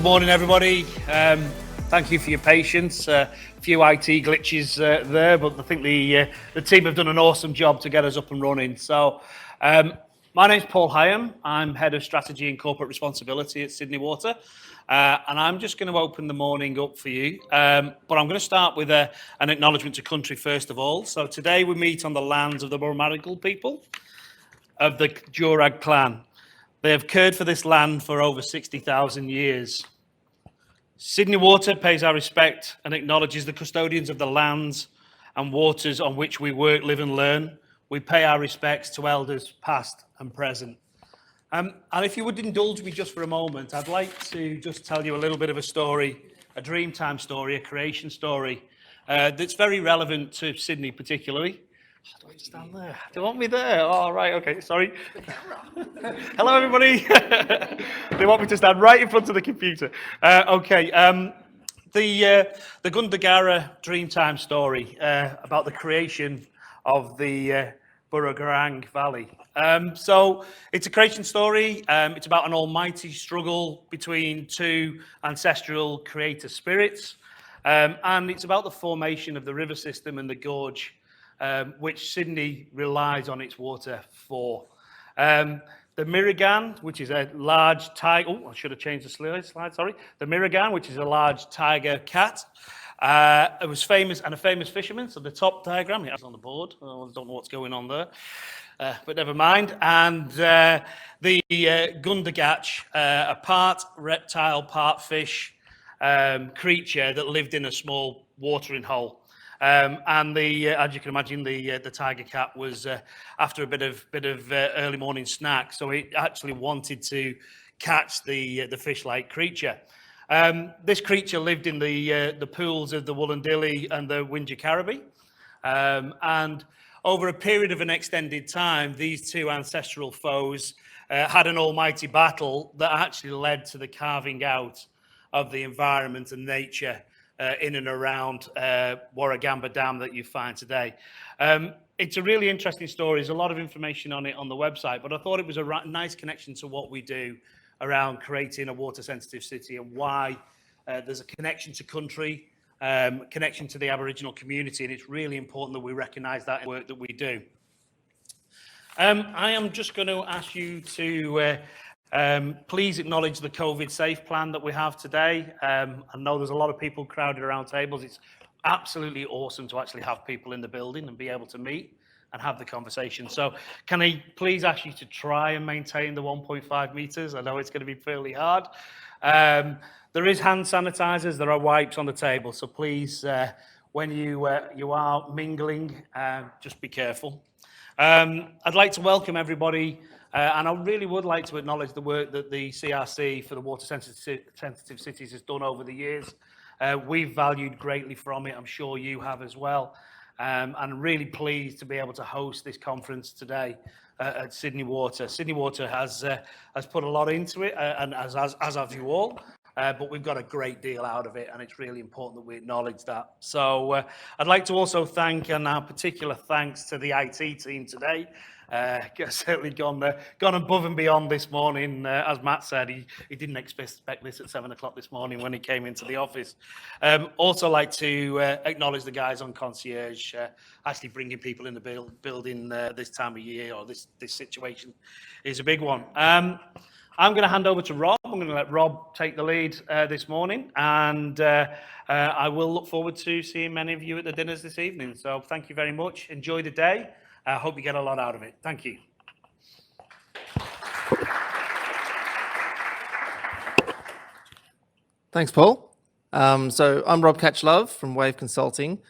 Good morning, everybody. Thank you for your patience. A few IT glitches there, but I think the team have done an awesome job to get us up and running. So, my name's Paul Hyam. I'm Head of Strategy and Corporate Responsibility at Sydney Water. And I'm just going to open the morning up for you. But I'm going to start with an acknowledgement to country first of all. So today we meet on the lands of the Marrickville people of the Jurag clan. They have cared for this land for over 60,000 years. Sydney Water pays our respect and acknowledges the custodians of the lands and waters on which we work, live and learn. We pay our respects to elders past and present. And if you would indulge me just for a moment, I'd like to just tell you a little bit of a story, a Dreamtime story, a creation story that's very relevant to Sydney particularly. Do I stand there? Do you want me there? Oh, right, okay, sorry. Hello, everybody. They want me to stand right in front of the computer. The Gundagara Dreamtime story about the creation of the Burragarang Valley. So it's a creation story. It's about an almighty struggle between two ancestral creator spirits. And it's about the formation of the river system and the gorge, which Sydney relies on its water for. The Marrickville, which is a large tiger. Oh, I should have changed the slide, sorry. The Marrickville, which is a large tiger cat. It was famous and a famous fisherman. So the top diagram, it has on the board. I don't know what's going on there, but never mind. And the Gundagach, a part reptile, part fish creature that lived in a small watering hole. And as you can imagine, the tiger cat was after a bit of early morning snack, so it actually wanted to catch the fish-like creature. This creature lived in the pools of the Wollondilly and the Wingecarribee, and over a period of an extended time, these two ancestral foes had an almighty battle that actually led to the carving out of the environment and nature in and around Warragamba Dam that you find today. It's a really interesting story. There's a lot of information on it on the website, but I thought it was a nice connection to what we do around creating a water-sensitive city and why there's a connection to country, connection to the Aboriginal community, and it's really important that we recognise that work that we do. I am just going to ask you to please acknowledge the COVID safe plan that we have today. I know there's a lot of people crowded around tables. It's absolutely awesome to actually have people in the building and be able to meet and have the conversation. So can I please ask you to try and maintain the 1.5 meters? I know it's going to be fairly hard. There is hand sanitizers, there are wipes on the table. So please, when you are mingling, just be careful. I'd like to welcome everybody. And I really would like to acknowledge the work that the CRC for the Water Sensitive Cities has done over the years. We've valued greatly from it. I'm sure you have as well. And really pleased to be able to host this conference today at Sydney Water. Sydney Water has put a lot into it, and as have you all. But we've got a great deal out of it, and it's really important that we acknowledge that. So I'd like to also thank, and our particular thanks to the IT team today. Certainly gone above and beyond this morning. As Matt said, he didn't expect this at 7 o'clock this morning when he came into the office. Also like to acknowledge the guys on concierge, actually bringing people in the building this time of year, or this situation is a big one. I'm going to hand over to Rob. I'm going to let Rob take the lead this morning, and I will look forward to seeing many of you at the dinners this evening. So thank you very much. Enjoy the day. I hope you get a lot out of it. Thank you. Thanks, Paul. So I'm Rob Catchlove from Wave Consulting.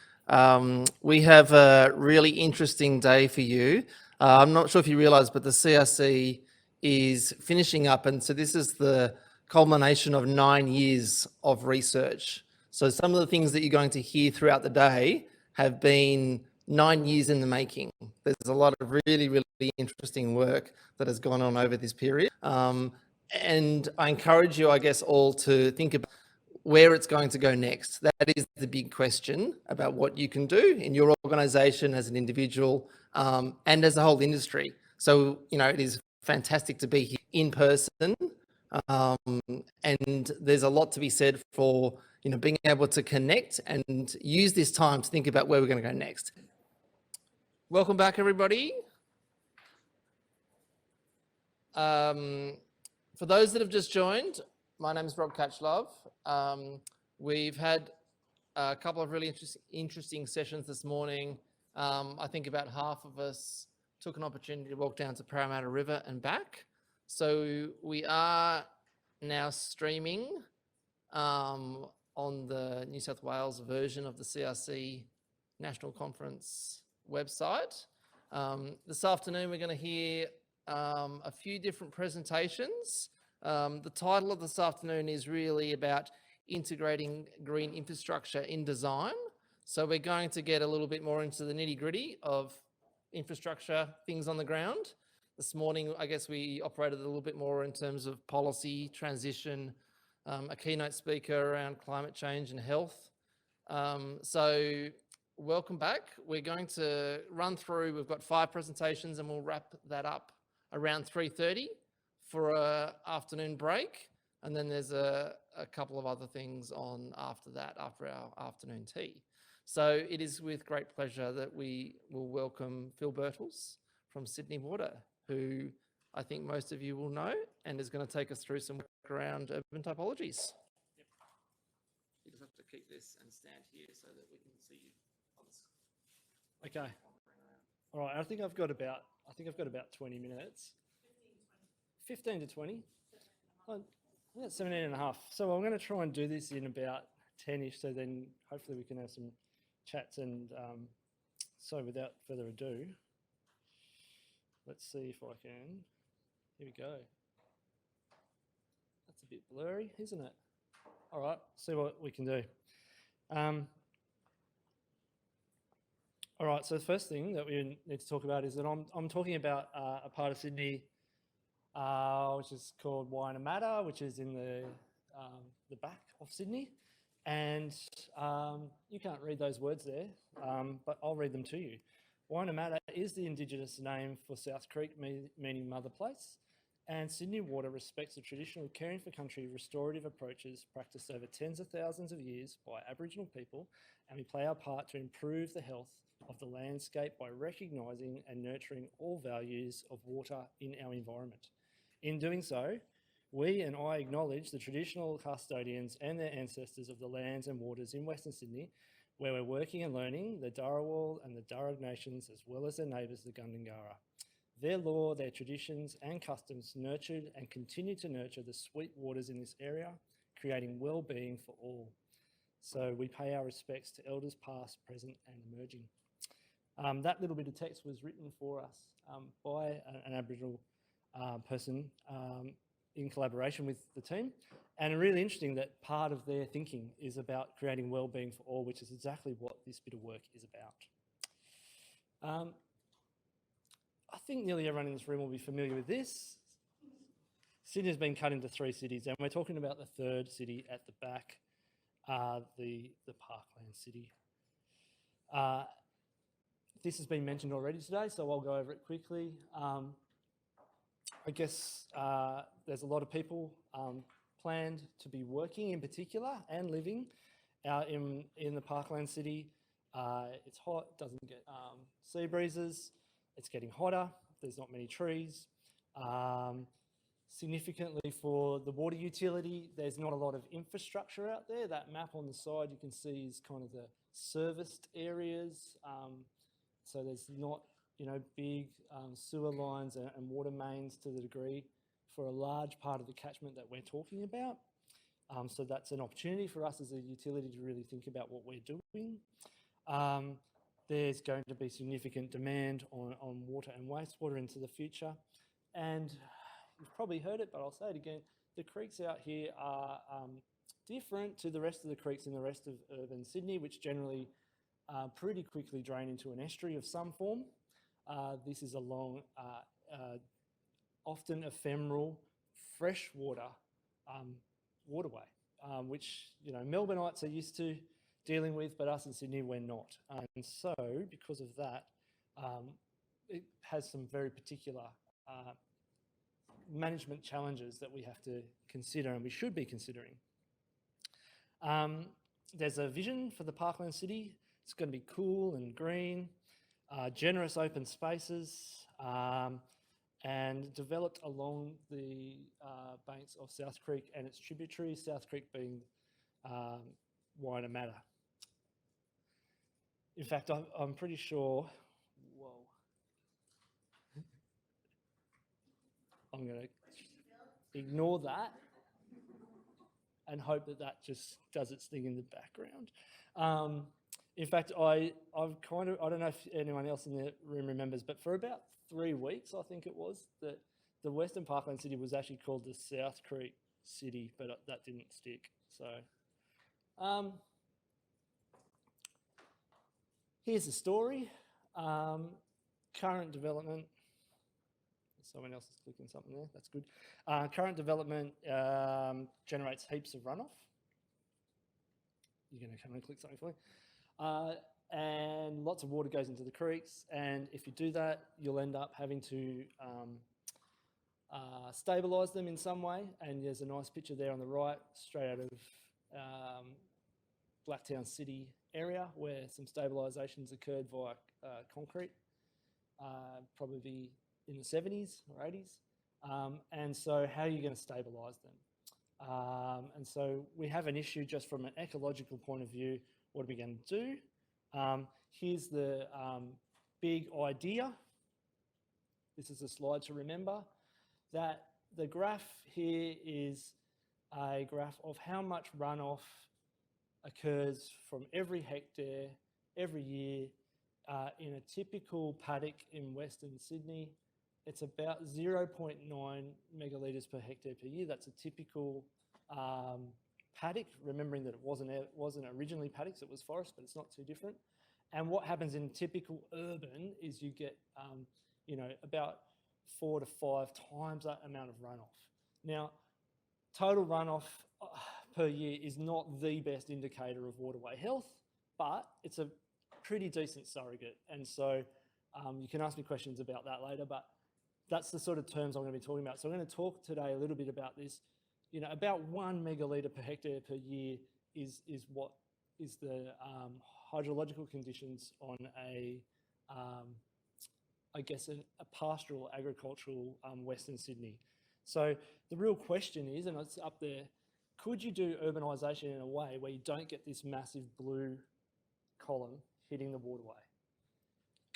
We have a really interesting day for you. I'm not sure if you realise, but the CRC is finishing up, and so this is the culmination of 9 years of research. So some of the things that you're going to hear throughout the day have been 9 years in the making. There's a lot of really, really interesting work that has gone on over this period. And I encourage you, I guess, all to think about where it's going to go next. That is the big question about what you can do in your organisation as an individual and as a whole industry. So, it is fantastic to be here in person And there's a lot to be said for, being able to connect and use this time to think about where we're going to go next. Welcome back, everybody. For those that have just joined, my name is Rob Catchlove. We've had a couple of really interesting sessions this morning. I think about half of us took an opportunity to walk down to Parramatta River and back. So we are now streaming on the New South Wales version of the CRC National Conference website. This afternoon we're going to hear a few different presentations. The title of this afternoon is really about integrating green infrastructure in design. So we're going to get a little bit more into the nitty-gritty of infrastructure things on the ground. This morning, I guess we operated a little bit more in terms of policy, transition, a keynote speaker around climate change and health. So welcome back. We're going to run through, we've got 5 presentations and we'll wrap that up around 3:30 for an afternoon break. And then there's a couple of other things on after that, after our afternoon tea. So it is with great pleasure that we will welcome Phil Birtles from Sydney Water, who I think most of you will know and is going to take us through some work around urban typologies. Yep. You just have to keep this and stand here so that we can see you on the screen. Okay. All right. I think I've got about 20 minutes. 15 to 20. About 17 and a half. So I'm going to try and do this in about 10-ish, so then hopefully we can have some chats. And so without further ado, let's see if I can. Here we go. That's a bit blurry, isn't it? All right, see what we can do. All right, so the first thing that we need to talk about is that I'm talking about a part of Sydney which is called Wainumatta, which is in the back of Sydney. And you can't read those words there, but I'll read them to you. Wainumatta is the Indigenous name for South Creek, meaning mother place. And Sydney Water respects the traditional caring for country restorative approaches practiced over tens of thousands of years by Aboriginal people, and we play our part to improve the health of the landscape by recognising and nurturing all values of water in our environment. In doing so, we and I acknowledge the traditional custodians and their ancestors of the lands and waters in Western Sydney, where we're working and learning the Dharawal and the Darug nations, as well as their neighbours, the Gundungurra. Their law, their traditions and customs nurtured and continue to nurture the sweet waters in this area, creating well-being for all. So we pay our respects to elders past, present and emerging. That little bit of text was written for us by an Aboriginal person in collaboration with the team. And really interesting that part of their thinking is about creating well-being for all, which is exactly what this bit of work is about. I think nearly everyone in this room will be familiar with this. Sydney has been cut into 3 cities, and we're talking about the 3rd city at the back, the Parkland city. This has been mentioned already today, so I'll go over it quickly. I guess there's a lot of people planned to be working in particular and living out in the Parkland city. It's hot, doesn't get sea breezes. It's getting hotter. There's not many trees. Significantly for the water utility, there's not a lot of infrastructure out there. That map on the side you can see is kind of the serviced areas. So there's not, big sewer lines and water mains to the degree for a large part of the catchment that we're talking about. So that's an opportunity for us as a utility to really think about what we're doing. There's going to be significant demand on water and wastewater into the future. And you've probably heard it, but I'll say it again. The creeks out here are different to the rest of the creeks in the rest of urban Sydney, which generally pretty quickly drain into an estuary of some form. This is a long, often ephemeral, freshwater waterway, which Melbourneites are used to dealing with, but us in Sydney, we're not. And so, because of that, it has some very particular management challenges that we have to consider and we should be considering. There's a vision for the parkland city. It's going to be cool and green, generous open spaces, and developed along the banks of South Creek and its tributaries, South Creek being Waianamadda. In fact, I'm pretty sure, whoa. I'm going to ignore that and hope that that just does its thing in the background. In fact, I don't know if anyone else in the room remembers, but for about 3 weeks, I think it was, that the Western Parkland City was actually called the South Creek City, but that didn't stick. So here's the story. Current development. Someone else is clicking something there. That's good. Current development generates heaps of runoff. You're going to come and click something for me. And lots of water goes into the creeks. And if you do that, you'll end up having to stabilise them in some way. And there's a nice picture there on the right, straight out of Blacktown City area, where some stabilisations occurred via concrete, probably in the 70s or 80s. And so how are you going to stabilise them? And so we have an issue just from an ecological point of view. What are we going to do? Here's the big idea. This is a slide to remember, that the graph here is a graph of how much runoff occurs from every hectare every year in a typical paddock in Western Sydney. It's about 0.9 megalitres per hectare per year. That's a typical paddock, remembering that it wasn't originally paddocks, it was forest, but it's not too different. And what happens in typical urban is you get, about 4 to 5 times that amount of runoff. Now, total runoff per year is not the best indicator of waterway health, but it's a pretty decent surrogate. And so you can ask me questions about that later, but that's the sort of terms I'm going to be talking about. So I'm going to talk today a little bit about this. About 1 megalitre per hectare per year is what is the hydrological conditions on a pastoral agricultural Western Sydney. So the real question is, and it's up there, could you do urbanisation in a way where you don't get this massive blue column hitting the waterway?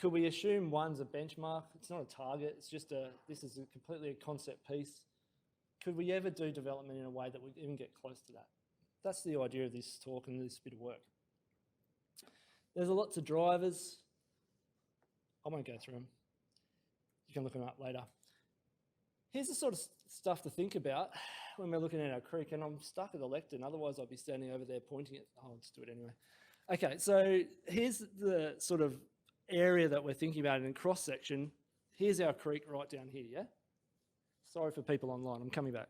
Could we assume one's a benchmark? It's not a target, it's just this is completely a concept piece. Could we ever do development in a way that would even get close to that? That's the idea of this talk and this bit of work. There's lots of drivers. I won't go through them. You can look them up later. Here's the sort of stuff to think about when we're looking at our creek, and I'm stuck at the lectern, otherwise I'll be standing over there pointing at, I'll just do it anyway. Okay, so here's the sort of area that we're thinking about in cross-section. Here's our creek right down here, yeah? Sorry for people online, I'm coming back.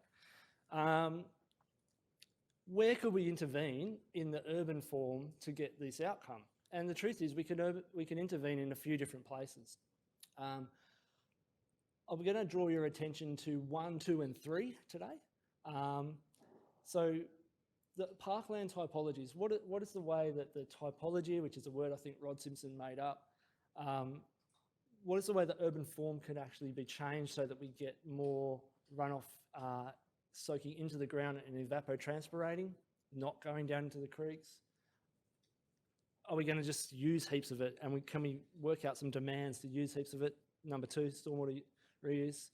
Where could we intervene in the urban form to get this outcome? And the truth is we can intervene in a few different places. I'm going to draw your attention to 1, 2 and 3 today. So the parkland typologies, what is the way that the typology, which is a word I think Rod Simpson made up, what is the way that urban form could actually be changed so that we get more runoff soaking into the ground and evapotranspirating, not going down into the creeks? Are we going to just use heaps of it, and can we work out some demands to use heaps of it? Number 2, stormwater reuse.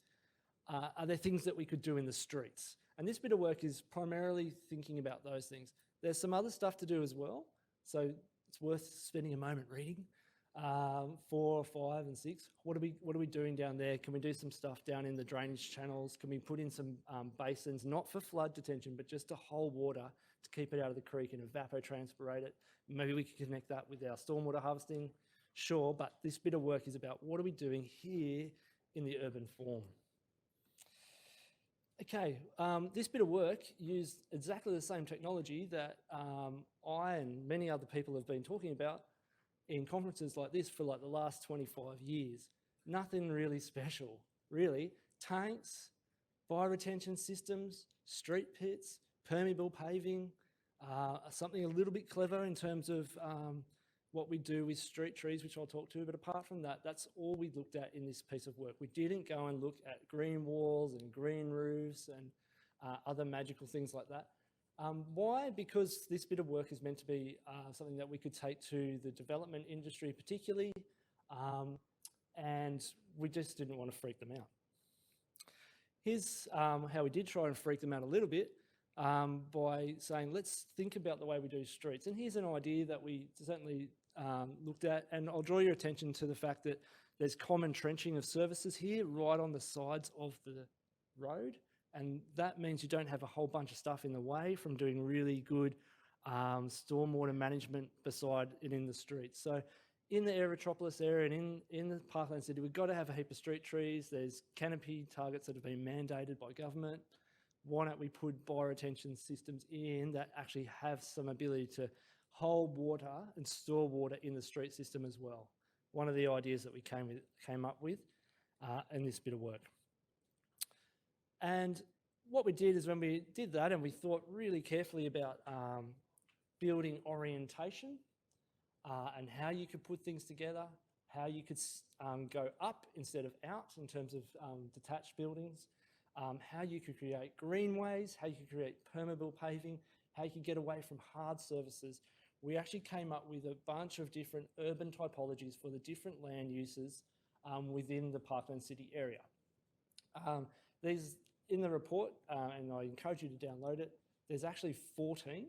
Are there things that we could do in the streets? And this bit of work is primarily thinking about those things. There's some other stuff to do as well, so it's worth spending a moment reading. 4, 5 and 6. What are we doing down there? Can we do some stuff down in the drainage channels? Can we put in some basins, not for flood detention, but just to hold water to keep it out of the creek and evapotranspirate it? Maybe we can connect that with our stormwater harvesting. Sure, but this bit of work is about what are we doing here in the urban form. Okay, this bit of work used exactly the same technology that I and many other people have been talking about in conferences like this for like the last 25 years. Nothing really special, really. Tanks, fire retention systems, street pits, permeable paving, something a little bit clever in terms of what we do with street trees, which I'll talk to. But apart from that, that's all we looked at in this piece of work. We didn't go and look at green walls and green roofs and other magical things like that. Why? Because this bit of work is meant to be something that we could take to the development industry particularly, and we just didn't want to freak them out. Here's how we did try and freak them out a little bit by saying, let's think about the way we do streets. And here's an idea that we certainly looked at, and I'll draw your attention to the fact that there's common trenching of services here right on the sides of the road. And that means you don't have a whole bunch of stuff in the way from doing really good stormwater management beside it in the streets. So in the Aerotropolis area and in the Parkland City, we've got to have a heap of street trees. There's canopy targets that have been mandated by government. Why don't we put bioretention systems in that actually have some ability to hold water and store water in the street system as well? One of the ideas that we came up with in this bit of work. And what we did is when we did that and we thought really carefully about building orientation and how you could put things together, how you could go up instead of out in terms of detached buildings, how you could create greenways, how you could create permeable paving, how you could get away from hard surfaces. We actually came up with a bunch of different urban typologies for the different land uses within the Parkland City area. These in the report, and I encourage you to download it, there's actually 14.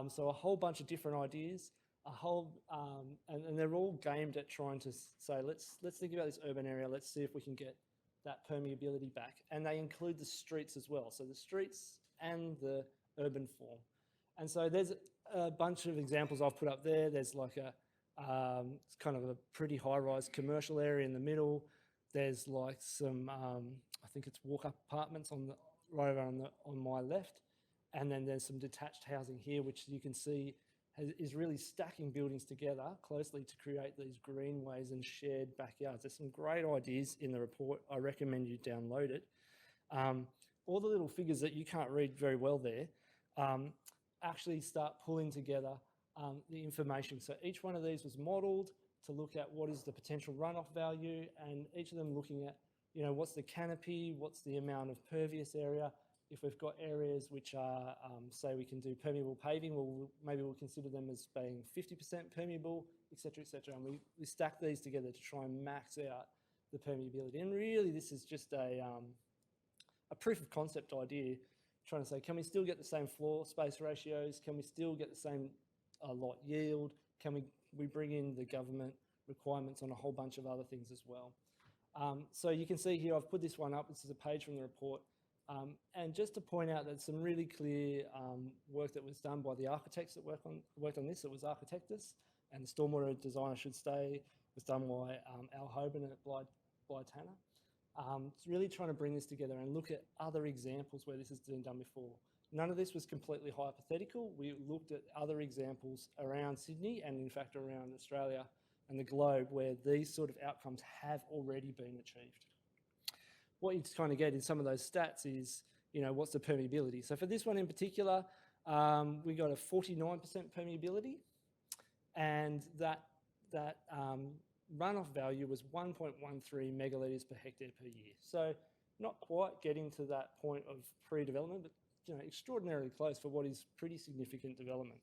So a whole bunch of different ideas, and they're all gamed at trying to say, let's think about this urban area, let's see if we can get that permeability back. And they include the streets as well. So the streets and the urban form. And so there's a bunch of examples I've put up there. There's like it's kind of a pretty high-rise commercial area in the middle. There's like some, I think it's walk-up apartments right over on my left. And then there's some detached housing here, which you can see is really stacking buildings together closely to create these greenways and shared backyards. There's some great ideas in the report. I recommend you download it. All the little figures that you can't read very well there actually start pulling together the information. So each one of these was modelled to look at what is the potential runoff value, and each of them looking at, you know, what's the canopy, what's the amount of pervious area. If we've got areas which are, say we can do permeable paving, well, maybe we'll consider them as being 50% permeable, et cetera, and we stack these together to try and max out the permeability. And really this is just a proof of concept idea, trying to say, can we still get the same floor space ratios? Can we still get the same lot yield? Can we bring in the government requirements on a whole bunch of other things as well? So you can see here, I've put this one up. This is a page from the report. And just to point out that some really clear work that was done by the architects that worked on this. It was Architectus, and the stormwater design, I should say, was done by Al Hoban at Bly Tanner. It's really trying to bring this together and look at other examples where this has been done before. None of this was completely hypothetical. We looked at other examples around Sydney and in fact around Australia and the globe where these sort of outcomes have already been achieved. What you kind of get in some of those stats is, you know, what's the permeability? So for this one in particular, we got a 49% permeability, and that runoff value was 1.13 megalitres per hectare per year. So not quite getting to that point of pre-development, but you know, extraordinarily close for what is pretty significant development.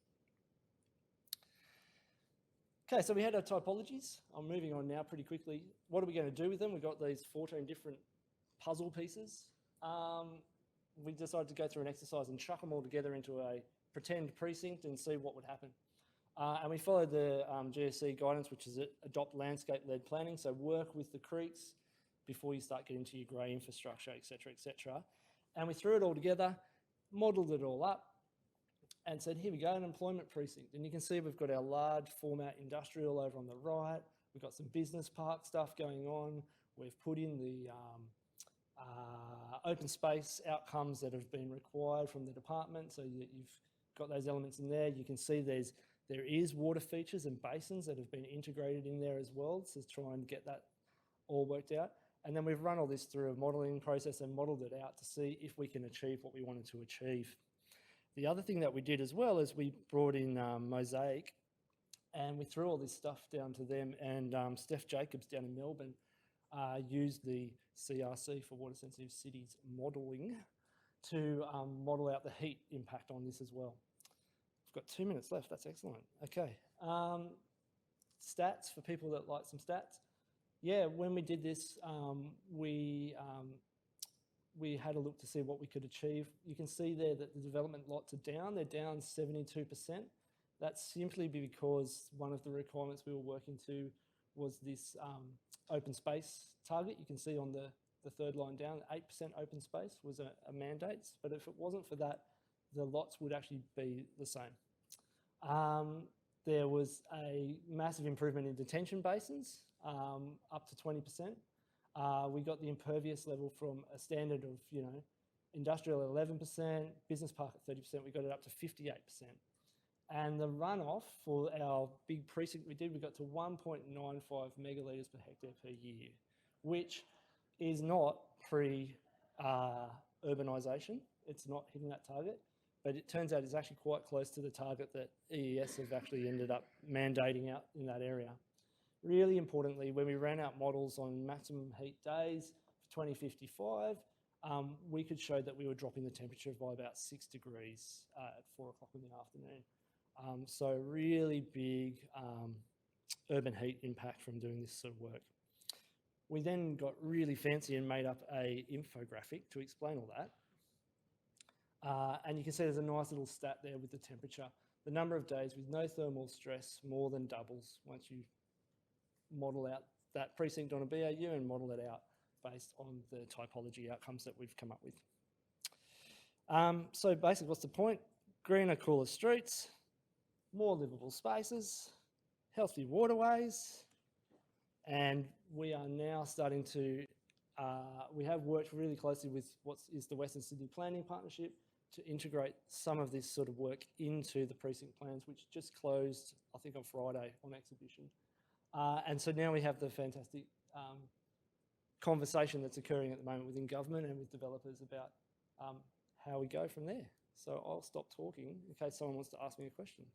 Okay, so we had our typologies. I'm moving on now pretty quickly. What are we going to do with them? We've got these 14 different puzzle pieces. We decided to go through an exercise and chuck them all together into a pretend precinct and see what would happen. And we followed the GSC guidance, which is adopt landscape-led planning. So work with the creeks before you start getting to your grey infrastructure, et cetera, et cetera. And we threw it all together, modelled it all up, and said, here we go, an employment precinct. And you can see we've got our large format industrial over on the right. We've got some business park stuff going on. We've put in the open space outcomes that have been required from the department. So you've got those elements in there. You can see there is water features and basins that have been integrated in there as well to try and get that all worked out. And then we've run all this through a modelling process and modelled it out to see if we can achieve what we wanted to achieve. The other thing that we did as well is we brought in Mosaic, and we threw all this stuff down to them, and Steph Jacobs down in Melbourne used the CRC for water sensitive cities modelling to model out the heat impact on this as well. I've got 2 minutes left, that's excellent. Okay, stats for people that like some stats. Yeah, when we did this, we had a look to see what we could achieve. You can see there that the development lots are down. They're down 72%. That's simply because one of the requirements we were working to was this open space target. You can see on the third line down, 8% open space was a mandate, but if it wasn't for that, the lots would actually be the same. There was a massive improvement in detention basins, up to 20%. We got the impervious level from a standard of, industrial at 11%, business park at 30%, we got it up to 58%. And the runoff for our big precinct we got to 1.95 megalitres per hectare per year, which is not pre-urbanisation. It's not hitting that target, but it turns out it's actually quite close to the target that EES have actually ended up mandating out in that area. Really importantly, when we ran out models on maximum heat days for 2055, we could show that we were dropping the temperature by about 6 degrees at 4 o'clock in the afternoon. So really big urban heat impact from doing this sort of work. We then got really fancy and made up a infographic to explain all that. And you can see there's a nice little stat there with the temperature. The number of days with no thermal stress more than doubles once you model out that precinct on a BAU and model it out based on the typology outcomes that we've come up with. So basically, what's the point? Greener, cooler streets, more livable spaces, healthy waterways, and we are now starting to, we have worked really closely with what is the Western Sydney Planning Partnership to integrate some of this sort of work into the precinct plans, which just closed, I think, on Friday on exhibition. And so now we have the fantastic conversation that's occurring at the moment within government and with developers about how we go from there. So I'll stop talking in case someone wants to ask me a question.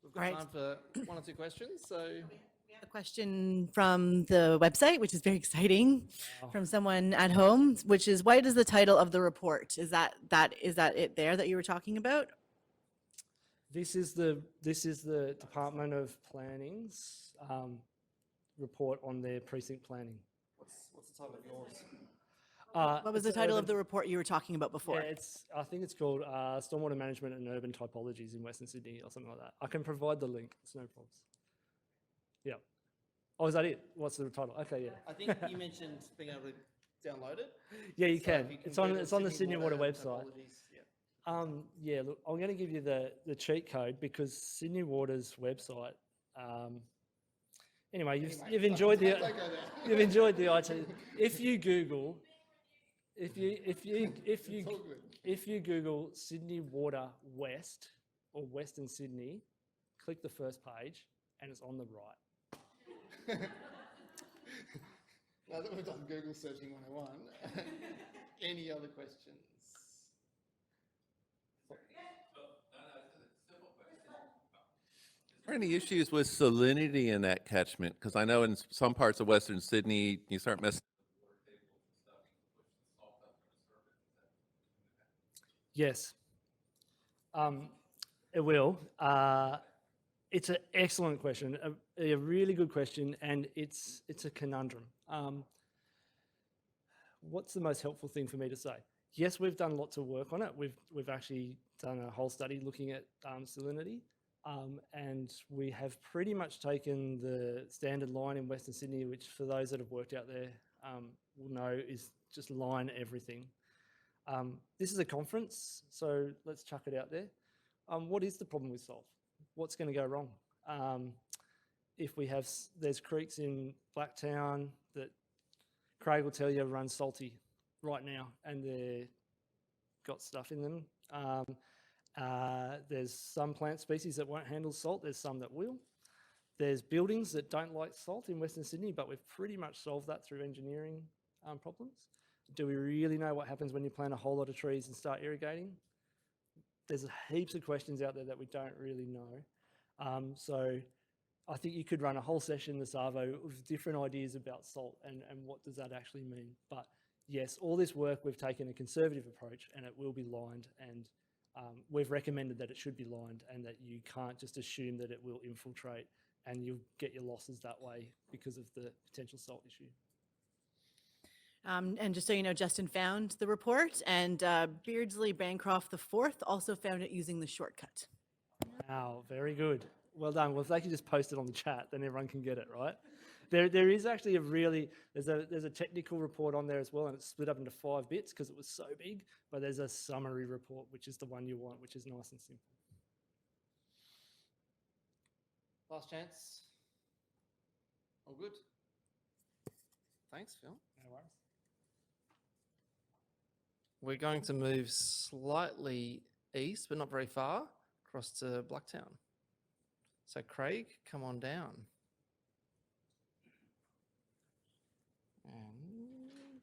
We've got Right. time for 1 or 2 questions, so... We have a question from the website, which is very exciting, from someone at home, which is, what is the title of the report? Is that it there that you were talking about? This is the Department of Planning's report on their precinct planning. What's the title of yours? What was the title of the report you were talking about before? Yeah, I think it's called Stormwater Management and Urban Typologies in Western Sydney or something like that. I can provide the link, it's no problems. Yeah. Oh, is that it? What's the title? Okay, yeah. I think you mentioned being able to download it. Yeah, you So can. if you It's go on to the Sydney Water website. Typologies, yeah. Yeah, look, I'm going to give you the cheat code because Sydney Water's website. Anyway, you've enjoyed the you've enjoyed the IT. If you Google Sydney Water West or Western Sydney, click the first page and it's on the right. Now that we've done Google searching 101, any other questions? Are there any issues with salinity in that catchment? Because I know in some parts of Western Sydney, you start messing with water tables and stuff, you can push the salt up from the surface. Yes, it will. It's an excellent question, a really good question, and it's a conundrum. What's the most helpful thing for me to say? Yes, we've done lots of work on it. We've actually done a whole study looking at salinity, and we have pretty much taken the standard line in Western Sydney, which for those that have worked out there will know is just line everything. This is a conference, so let's chuck it out there. What is the problem with salt? What's going to go wrong? If we have, there's creeks in Blacktown that Craig will tell you run salty right now, and they've got stuff in them. There's some plant species that won't handle salt. There's some that will. There's buildings that don't like salt in Western Sydney, but we've pretty much solved that through engineering problems. Do we really know what happens when you plant a whole lot of trees and start irrigating? There's heaps of questions out there that we don't really know. So I think you could run a whole session this Arvo with different ideas about salt and what does that actually mean. But yes, all this work, we've taken a conservative approach and it will be lined, and we've recommended that it should be lined and that you can't just assume that it will infiltrate and you'll get your losses that way because of the potential salt issue. And just so you know, Justin found the report, and Beardsley Bancroft IV also found it using the shortcut. Wow, very good. Well done. Well, if they can just post it on the chat, then everyone can get it, right? There is actually there's a technical report on there as well, and it's split up into 5 bits because it was so big, but there's a summary report, which is the one you want, which is nice and simple. Last chance. All good. Thanks, Phil. No worries. We're going to move slightly east, but not very far, across to Blacktown. So Craig, come on down. And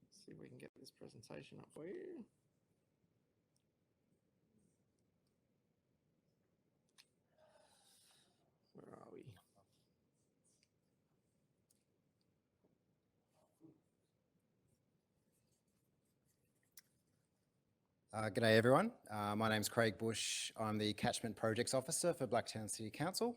let's see if we can get this presentation up for you. Where are we? G'day everyone. My name's Craig Bush. I'm the Catchment Projects Officer for Blacktown City Council.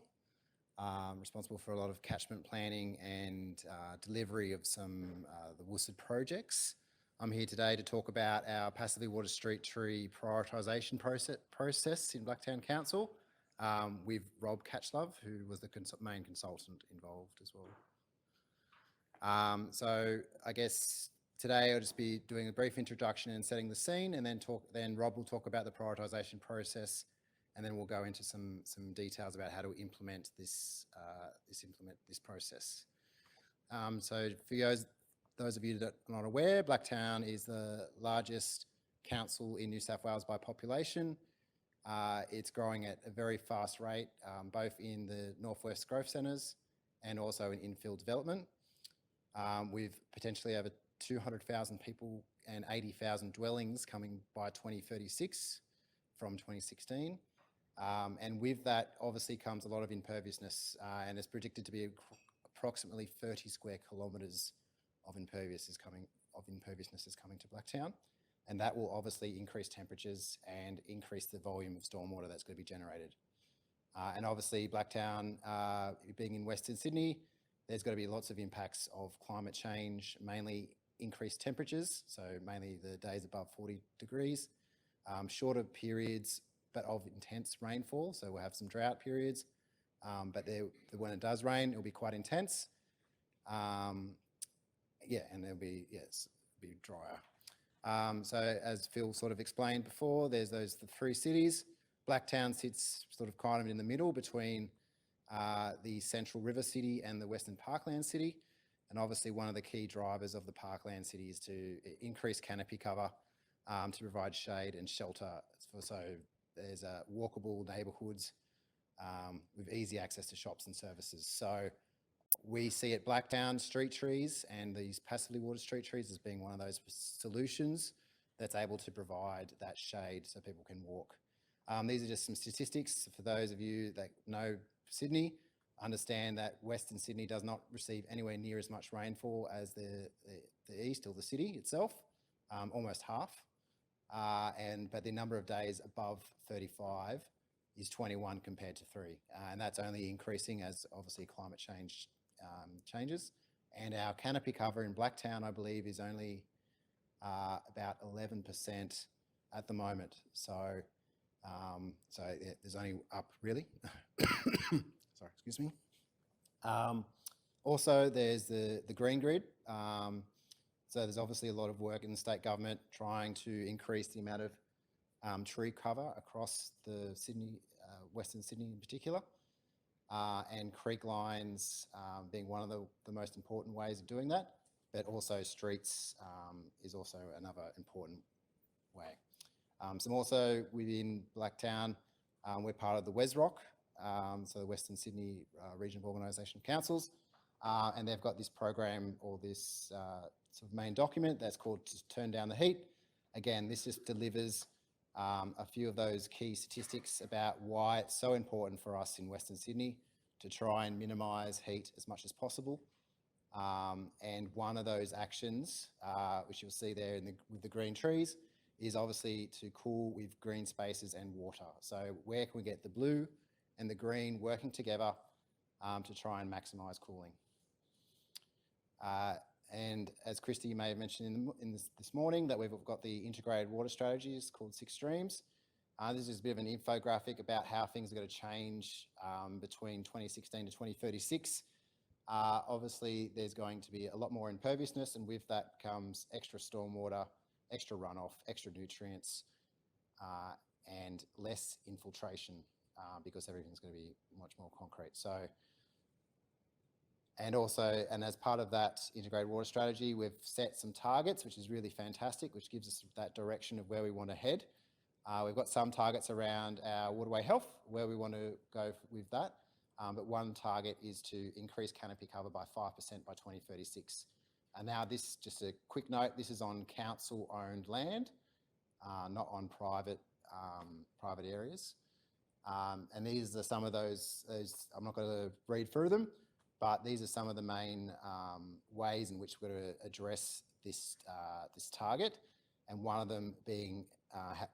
Responsible for a lot of catchment planning and delivery of some the WSC projects. I'm here today to talk about our passively watered street tree prioritisation process in Blacktown Council with Rob Catchlove, who was the main consultant involved as well. So I guess today I'll just be doing a brief introduction and setting the scene, and then Rob will talk about the prioritisation process, and then we'll go into some details about how to implement this process. So for those of you that are not aware, Blacktown is the largest council in New South Wales by population. It's growing at a very fast rate, both in the Northwest growth centres and also in infill development. We've potentially over 200,000 people and 80,000 dwellings coming by 2036 from 2016. And with that obviously comes a lot of imperviousness, and it's predicted to be approximately 30 square kilometres of imperviousness is coming to Blacktown. And that will obviously increase temperatures and increase the volume of stormwater that's going to be generated. And obviously Blacktown, being in Western Sydney, there's got to be lots of impacts of climate change, mainly increased temperatures, so mainly the days above 40 degrees, shorter periods, but of intense rainfall. So we'll have some drought periods, but when it does rain, it'll be quite intense. Yeah, and it'll be drier. So as Phil sort of explained before, there's the 3 cities. Blacktown sits sort of kind of in the middle between the Central River City and the Western Parkland City. And obviously one of the key drivers of the Parkland City is to increase canopy cover to provide shade and shelter. So there's walkable neighbourhoods with easy access to shops and services. So we see at Blacktown street trees and these passively watered street trees as being one of those solutions that's able to provide that shade so people can walk. These are just some statistics for those of you that know Sydney. Understand that Western Sydney does not receive anywhere near as much rainfall as the east or the city itself, almost half. But the number of days above 35 is 21 compared to 3. And that's only increasing as obviously climate change changes. And our canopy cover in Blacktown, I believe, is only about 11% at the moment. So there's only up really. Sorry, excuse me. Also, there's the green grid. So there's obviously a lot of work in the state government trying to increase the amount of tree cover across the Sydney, Western Sydney in particular, and creek lines being one of the most important ways of doing that, but also streets is also another important way. Some also within Blacktown, we're part of the WESROC, so the Western Sydney Regional Organisation of Councils, and they've got this program or this sort of main document that's called to Turn Down the Heat. Again, this just delivers a few of those key statistics about why it's so important for us in Western Sydney to try and minimise heat as much as possible. And one of those actions, which you'll see there with the green trees, is obviously to cool with green spaces and water. So where can we get the blue and the green working together to try and maximise cooling? And as Christy may have mentioned this morning, that we've got the integrated water strategies called 6 Streams. This is a bit of an infographic about how things are going to change between 2016 to 2036. Obviously, there's going to be a lot more imperviousness, and with that comes extra stormwater, extra runoff, extra nutrients, and less infiltration because everything's going to be much more concrete. So, and as part of that integrated water strategy, we've set some targets, which is really fantastic, which gives us that direction of where we want to head. We've got some targets around our waterway health, where we want to go with that. But one target is to increase canopy cover by 5% by 2036. And now this, just a quick note, this is on council-owned land, not on private areas. And these are some of those, I'm not going to read through them, but these are some of the main ways in which we're going to address this target. And one of them being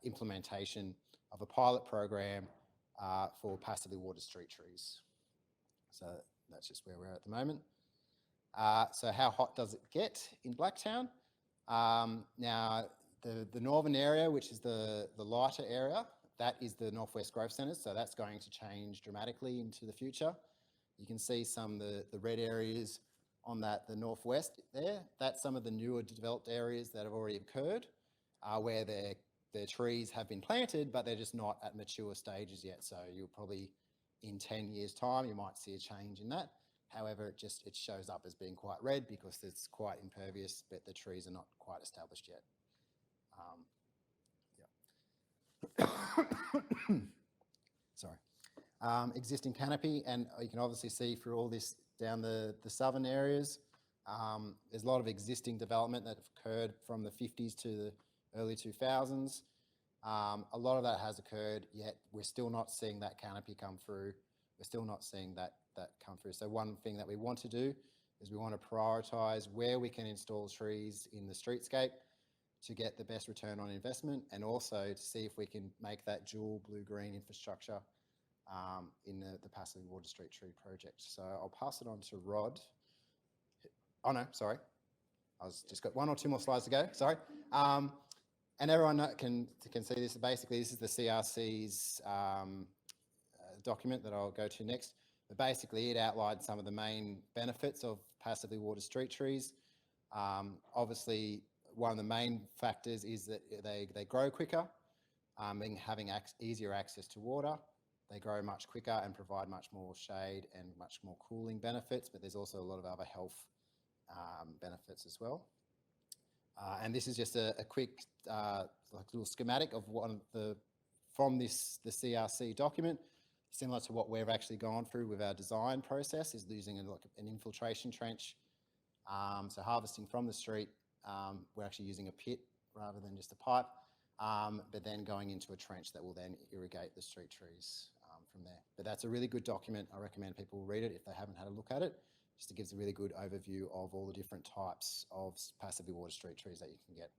implementation of a pilot program for passively watered street trees. So that's just where we're at the moment. So how hot does it get in Blacktown? Now, the northern area, which is the lighter area, that is the Northwest Growth Centres. So that's going to change dramatically into the future. You can see some of the red areas on the northwest there. That's some of the newer developed areas that have already occurred, where their trees have been planted, but they're just not at mature stages yet. So you'll probably, in 10 years' time, you might see a change in that. However, it shows up as being quite red because it's quite impervious, but the trees are not quite established yet. Sorry. Existing canopy, and you can obviously see through all this down the southern areas, there's a lot of existing development that have occurred from the 50s to the early 2000s. A lot of that has occurred, yet we're still not seeing that canopy come through. We're still not seeing that come through. So one thing that we want to do is we want to prioritise where we can install trees in the streetscape to get the best return on investment, and also to see if we can make that dual blue-green infrastructure in the passively watered street tree project. So I'll pass it on to Rod. Oh no, sorry. I was just got 1 or 2 more slides to go, sorry. And everyone can see this. Basically, this is the CRC's document that I'll go to next. But basically, it outlined some of the main benefits of passively watered street trees. Obviously, one of the main factors is that they grow quicker, having easier access to water. They grow much quicker and provide much more shade and much more cooling benefits, but there's also a lot of other health benefits as well. And this is just a quick little schematic of from the CRC document, similar to what we've actually gone through with our design process, is using an infiltration trench. So harvesting from the street, we're actually using a pit rather than just a pipe, but then going into a trench that will then irrigate the street trees from there. But that's a really good document. I recommend people read it if they haven't had a look at it. Just to give a really good overview of all the different types of passively watered street trees that you can get.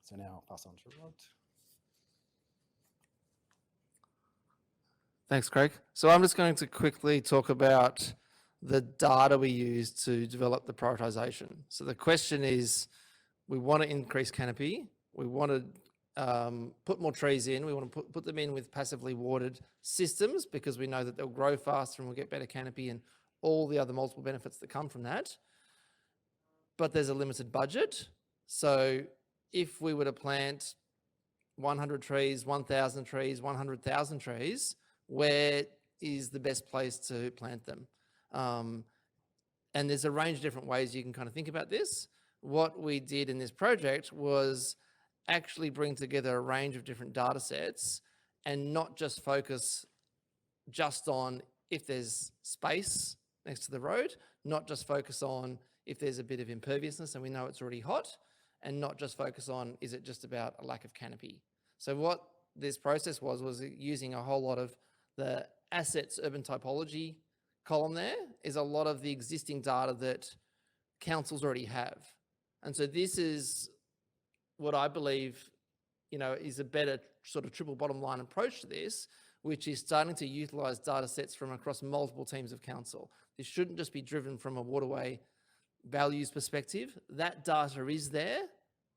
So now I'll pass on to Rod. Thanks, Craig. So I'm just going to quickly talk about the data we use to develop the prioritisation. So the question is, we want to increase canopy. We want to put more trees in. We want to put them in with passively watered systems because we know that they'll grow faster and we'll get better canopy and all the other multiple benefits that come from that. But there's a limited budget. So if we were to plant 100 trees, 1,000 trees, 100,000 trees, where is the best place to plant them? And there's a range of different ways you can kind of think about this. What we did in this project was actually bring together a range of different data sets and not just focus just on if there's space next to the road, not just focus on if there's a bit of imperviousness and we know it's already hot, and not just focus on is it just about a lack of canopy. So what this process was using a whole lot of the assets urban typology column there is a lot of the existing data that councils already have. And so this is what I believe, is a better sort of triple bottom line approach to this, which is starting to utilize data sets from across multiple teams of council. This shouldn't just be driven from a waterway values perspective. That data is there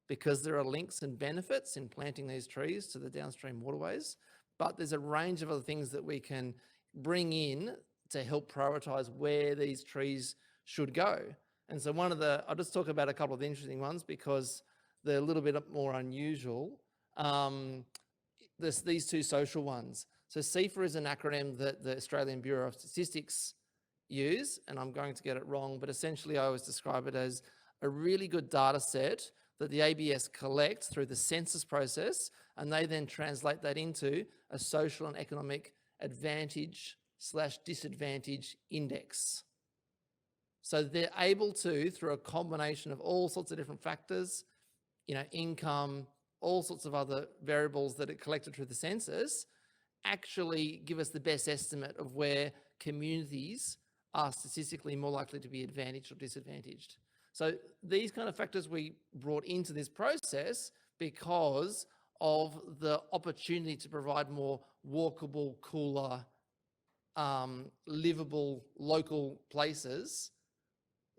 because there are links and benefits in planting these trees to the downstream waterways, but there's a range of other things that we can bring in to help prioritize where these trees should go. And so I'll just talk about a couple of interesting ones because they're a little bit more unusual. These two social ones. So CEFA is an acronym that the Australian Bureau of Statistics use, and I'm going to get it wrong, but essentially I always describe it as a really good data set that the ABS collects through the census process, and they then translate that into a social and economic advantage/disadvantage index. So they're able to, through a combination of all sorts of different factors, income, all sorts of other variables that are collected through the census, actually give us the best estimate of where communities are statistically more likely to be advantaged or disadvantaged. So these kind of factors we brought into this process because of the opportunity to provide more walkable, cooler, livable local places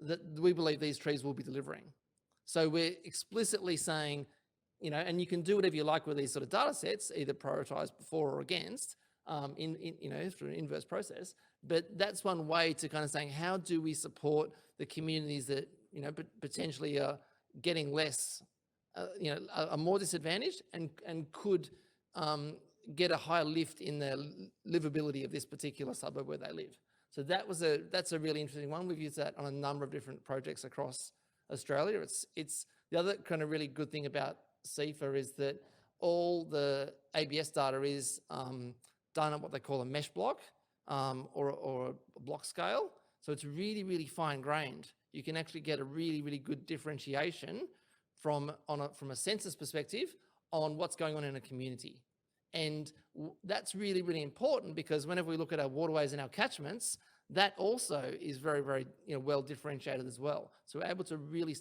that we believe these trees will be delivering. So we're explicitly saying, and you can do whatever you like with these sort of data sets, either prioritize before or against, through an inverse process. But that's one way to kind of saying, how do we support the communities that, potentially are getting less, are more disadvantaged and could get a higher lift in the livability of this particular suburb where they live. So that's a really interesting one. We've used that on a number of different projects across Australia. It's the other kind of really good thing about CEFA is that all the ABS data is done at what they call a mesh block or a block scale. So it's really, really fine grained. You can actually get a really, really good differentiation from a census perspective on what's going on in a community. And that's really, really important because whenever we look at our waterways and our catchments, that also is very, very well differentiated as well. So we're able to really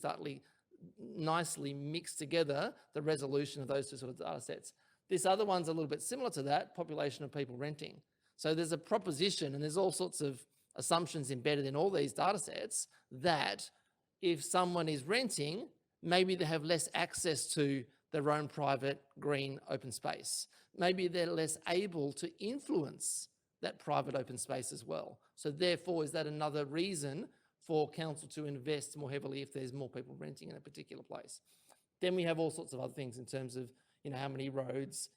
nicely mix together the resolution of those two sort of data sets. This other one's a little bit similar to that, population of people renting. So there's a proposition and there's all sorts of assumptions embedded in all these data sets that if someone is renting, maybe they have less access to their own private green open space. Maybe they're less able to influence that private open space as well. So therefore, is that another reason for council to invest more heavily if there's more people renting in a particular place? Then we have all sorts of other things in terms of, how many roads.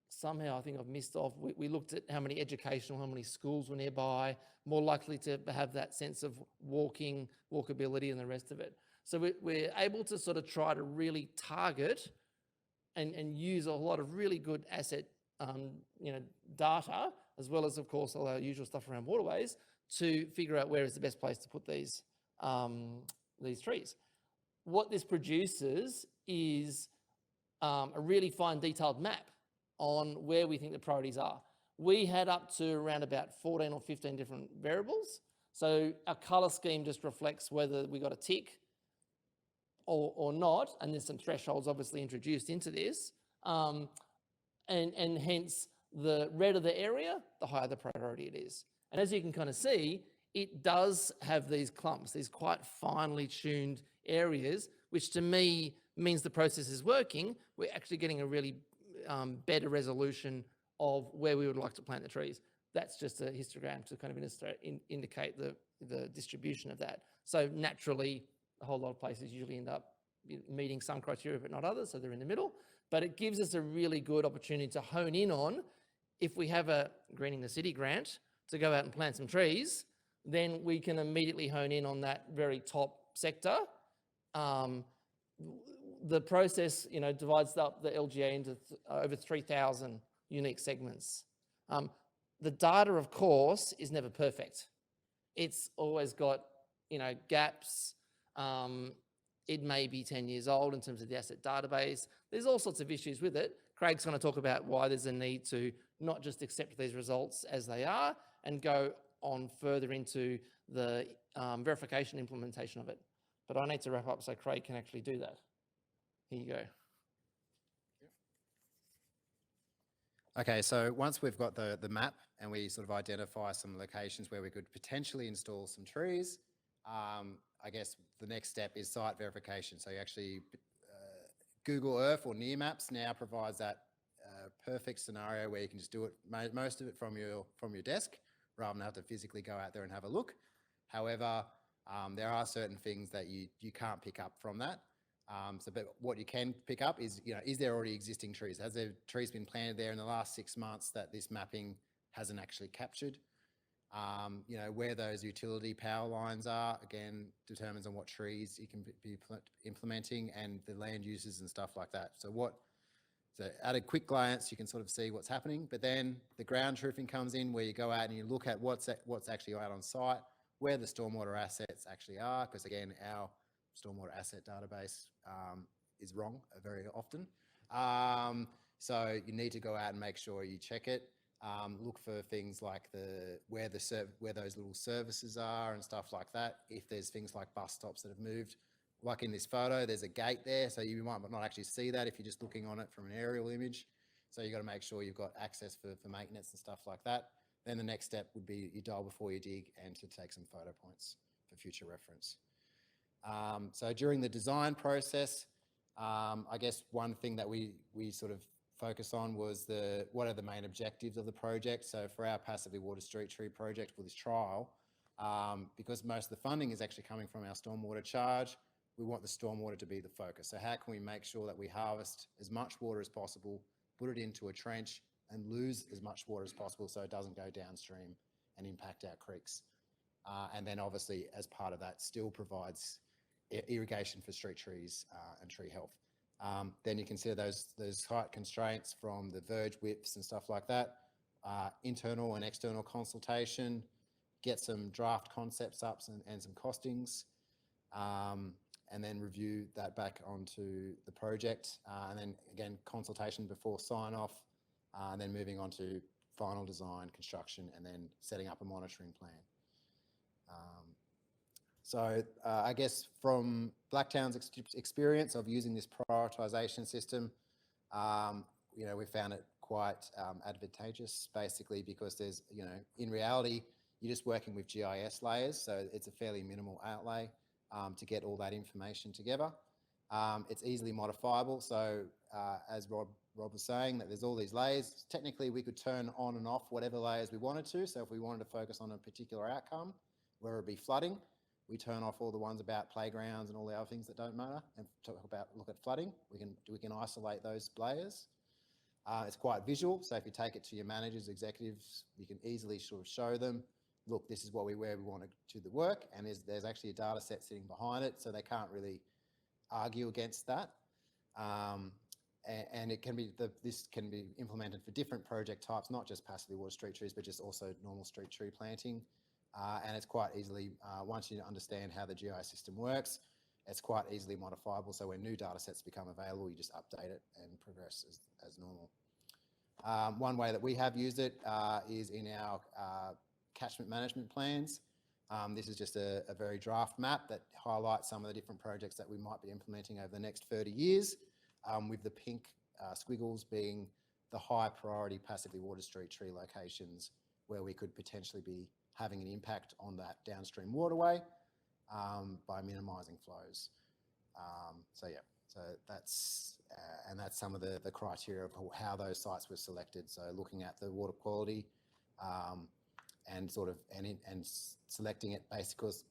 Somehow I think I've missed off. We looked at how many schools were nearby, more likely to have that sense of walkability and the rest of it. So we're able to sort of try to really target and use a lot of really good asset data, as well as, of course, all our usual stuff around waterways, to figure out where is the best place to put these trees. What this produces is a really fine detailed map on where we think the priorities are. We had up to around about 14 or 15 different variables. So our colour scheme just reflects whether we got a tick or not, and there's some thresholds obviously introduced into this. And hence the redder the area, the higher the priority it is. And as you can kind of see, it does have these clumps, these quite finely tuned areas, which to me means the process is working. We're actually getting a really better resolution of where we would like to plant the trees. That's just a histogram to kind of indicate the distribution of that. So naturally, a whole lot of places usually end up meeting some criteria, but not others, so they're in the middle. But it gives us a really good opportunity to hone in on, if we have a Greening the City grant to go out and plant some trees, then we can immediately hone in on that very top sector. the process, divides up the LGA into over 3,000 unique segments. The data, of course, is never perfect. It's always got, gaps. It may be 10 years old in terms of the asset database. There's all sorts of issues with it. Craig's going to talk about why there's a need to not just accept these results as they are and go on further into the verification implementation of it. But I need to wrap up so Craig can actually do that. Here you go. Okay, so once we've got the map and we sort of identify some locations where we could potentially install some trees, I guess the next step is site verification. So you actually, Google Earth or Near Maps now provides that perfect scenario where you can just do it, most of it from your desk, rather than have to physically go out there and have a look. However, there are certain things that you can't pick up from that. But what you can pick up is, is there already existing trees? Has there trees been planted there in the last 6 months that this mapping hasn't actually captured? Where those utility power lines are, again, determines on what trees you can be implementing and the land uses and stuff like that. So at a quick glance, you can sort of see what's happening, but then the ground truthing comes in where you go out and you look at what's actually out on site, where the stormwater assets actually are, because again, our stormwater asset database is wrong very often. So you need to go out and make sure you check it. Look for things like where those little services are and stuff like that. If there's things like bus stops that have moved, like in this photo, there's a gate there, so you might not actually see that if you're just looking on it from an aerial image. So you've got to make sure you've got access for maintenance and stuff like that. Then the next step would be you dial before you dig and to take some photo points for future reference. So during the design process, I guess one thing that we sort of focus on was what are the main objectives of the project. So for our passively watered street tree project for this trial, because most of the funding is actually coming from our stormwater charge, we want the stormwater to be the focus. So how can we make sure that we harvest as much water as possible, put it into a trench and lose as much water as possible so it doesn't go downstream and impact our creeks. And then obviously as part of that still provides irrigation for street trees and tree health. Then you consider those height constraints from the verge widths and stuff like that, internal and external consultation, get some draft concepts up and some costings, and then review that back onto the project. And then again, consultation before sign off, and then moving on to final design, construction, and then setting up a monitoring plan. So I guess from Blacktown's experience of using this prioritisation system, we found it quite advantageous, basically because there's, in reality, you're just working with GIS layers, so it's a fairly minimal outlay to get all that information together. It's easily modifiable, so as Rob was saying, that there's all these layers. Technically, we could turn on and off whatever layers we wanted to, so if we wanted to focus on a particular outcome, whether it be flooding, we turn off all the ones about playgrounds and all the other things that don't matter and look at flooding. We can isolate those layers. It's quite visual, so if you take it to your managers, executives, you can easily sort of show them, look, this is where we want to do the work, and there's actually a data set sitting behind it, so they can't really argue against that. And this can be implemented for different project types, not just passively watered street trees, but just also normal street tree planting. And it's quite easily, once you understand how the GIS system works, it's quite easily modifiable. So when new data sets become available, you just update it and progress as normal. One way that we have used it is in our catchment management plans. This is just a very draft map that highlights some of the different projects that we might be implementing over the next 30 years, with the pink squiggles being the high priority passively watered street tree locations where we could potentially be having an impact on that downstream waterway by minimising flows. So that's some of the criteria of how those sites were selected. So looking at the water quality and selecting it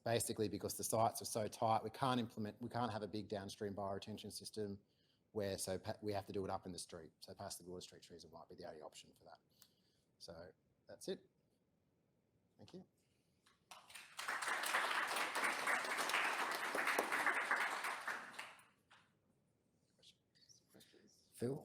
basically because the sites are so tight, we can't have a big downstream bioretention system we have to do it up in the street. So passively watered street trees might be the only option for that. So that's it. Thank you. Phil?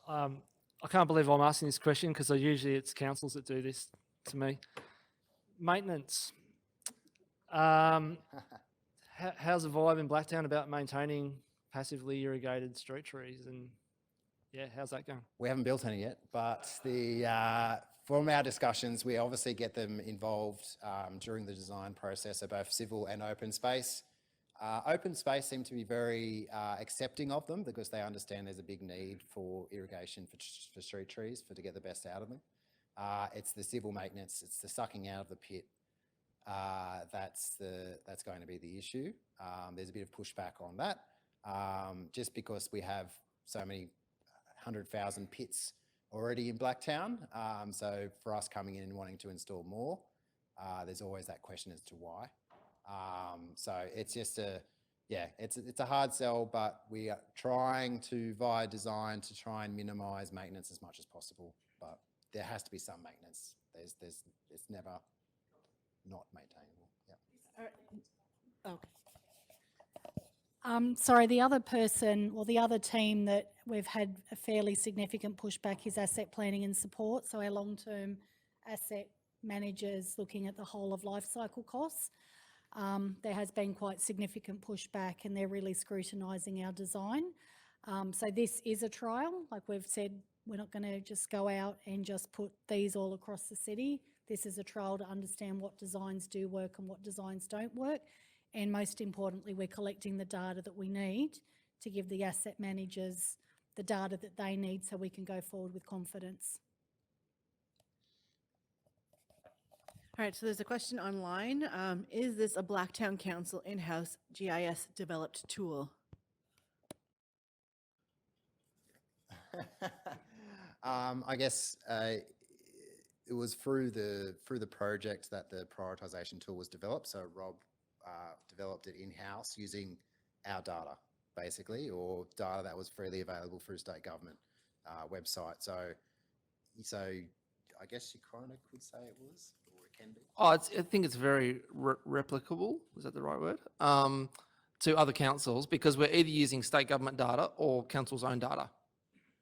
I can't believe I'm asking this question because usually it's councils that do this to me. Maintenance. How's the vibe in Blacktown about maintaining passively irrigated street trees? And yeah, how's that going? We haven't built any yet, but from our discussions, we obviously get them involved during the design process of both civil and open space. Open space seem to be very accepting of them because they understand there's a big need for irrigation for street trees to get the best out of them. It's the civil maintenance, it's the sucking out of the pit that's going to be the issue. There's a bit of pushback on that just because we have so many 100,000 pits already in Blacktown. So for us coming in and wanting to install more, there's always that question as to why. So it's just it's a hard sell, but we are trying to, via design, to try and minimise maintenance as much as possible. But there has to be some maintenance. It's never not maintainable. Yeah. Okay. Sorry, the other person or the other team that we've had a fairly significant pushback is asset planning and support. So our long-term asset managers looking at the whole of life cycle costs. There has been quite significant pushback and they're really scrutinising our design. So this is a trial. Like we've said, we're not going to just go out and just put these all across the city. This is a trial to understand what designs do work and what designs don't work. And most importantly, we're collecting the data that we need to give the asset managers the data that they need so we can go forward with confidence. All right, so there's a question online. Is this a Blacktown Council in-house GIS developed tool? I guess it was through the project that the prioritisation tool was developed. So Rob developed it in-house using our data, basically, or data that was freely available through state government website. So I guess you kind of could say it was, or it can be. I think it's very replicable, is that the right word, to other councils, because we're either using state government data or council's own data,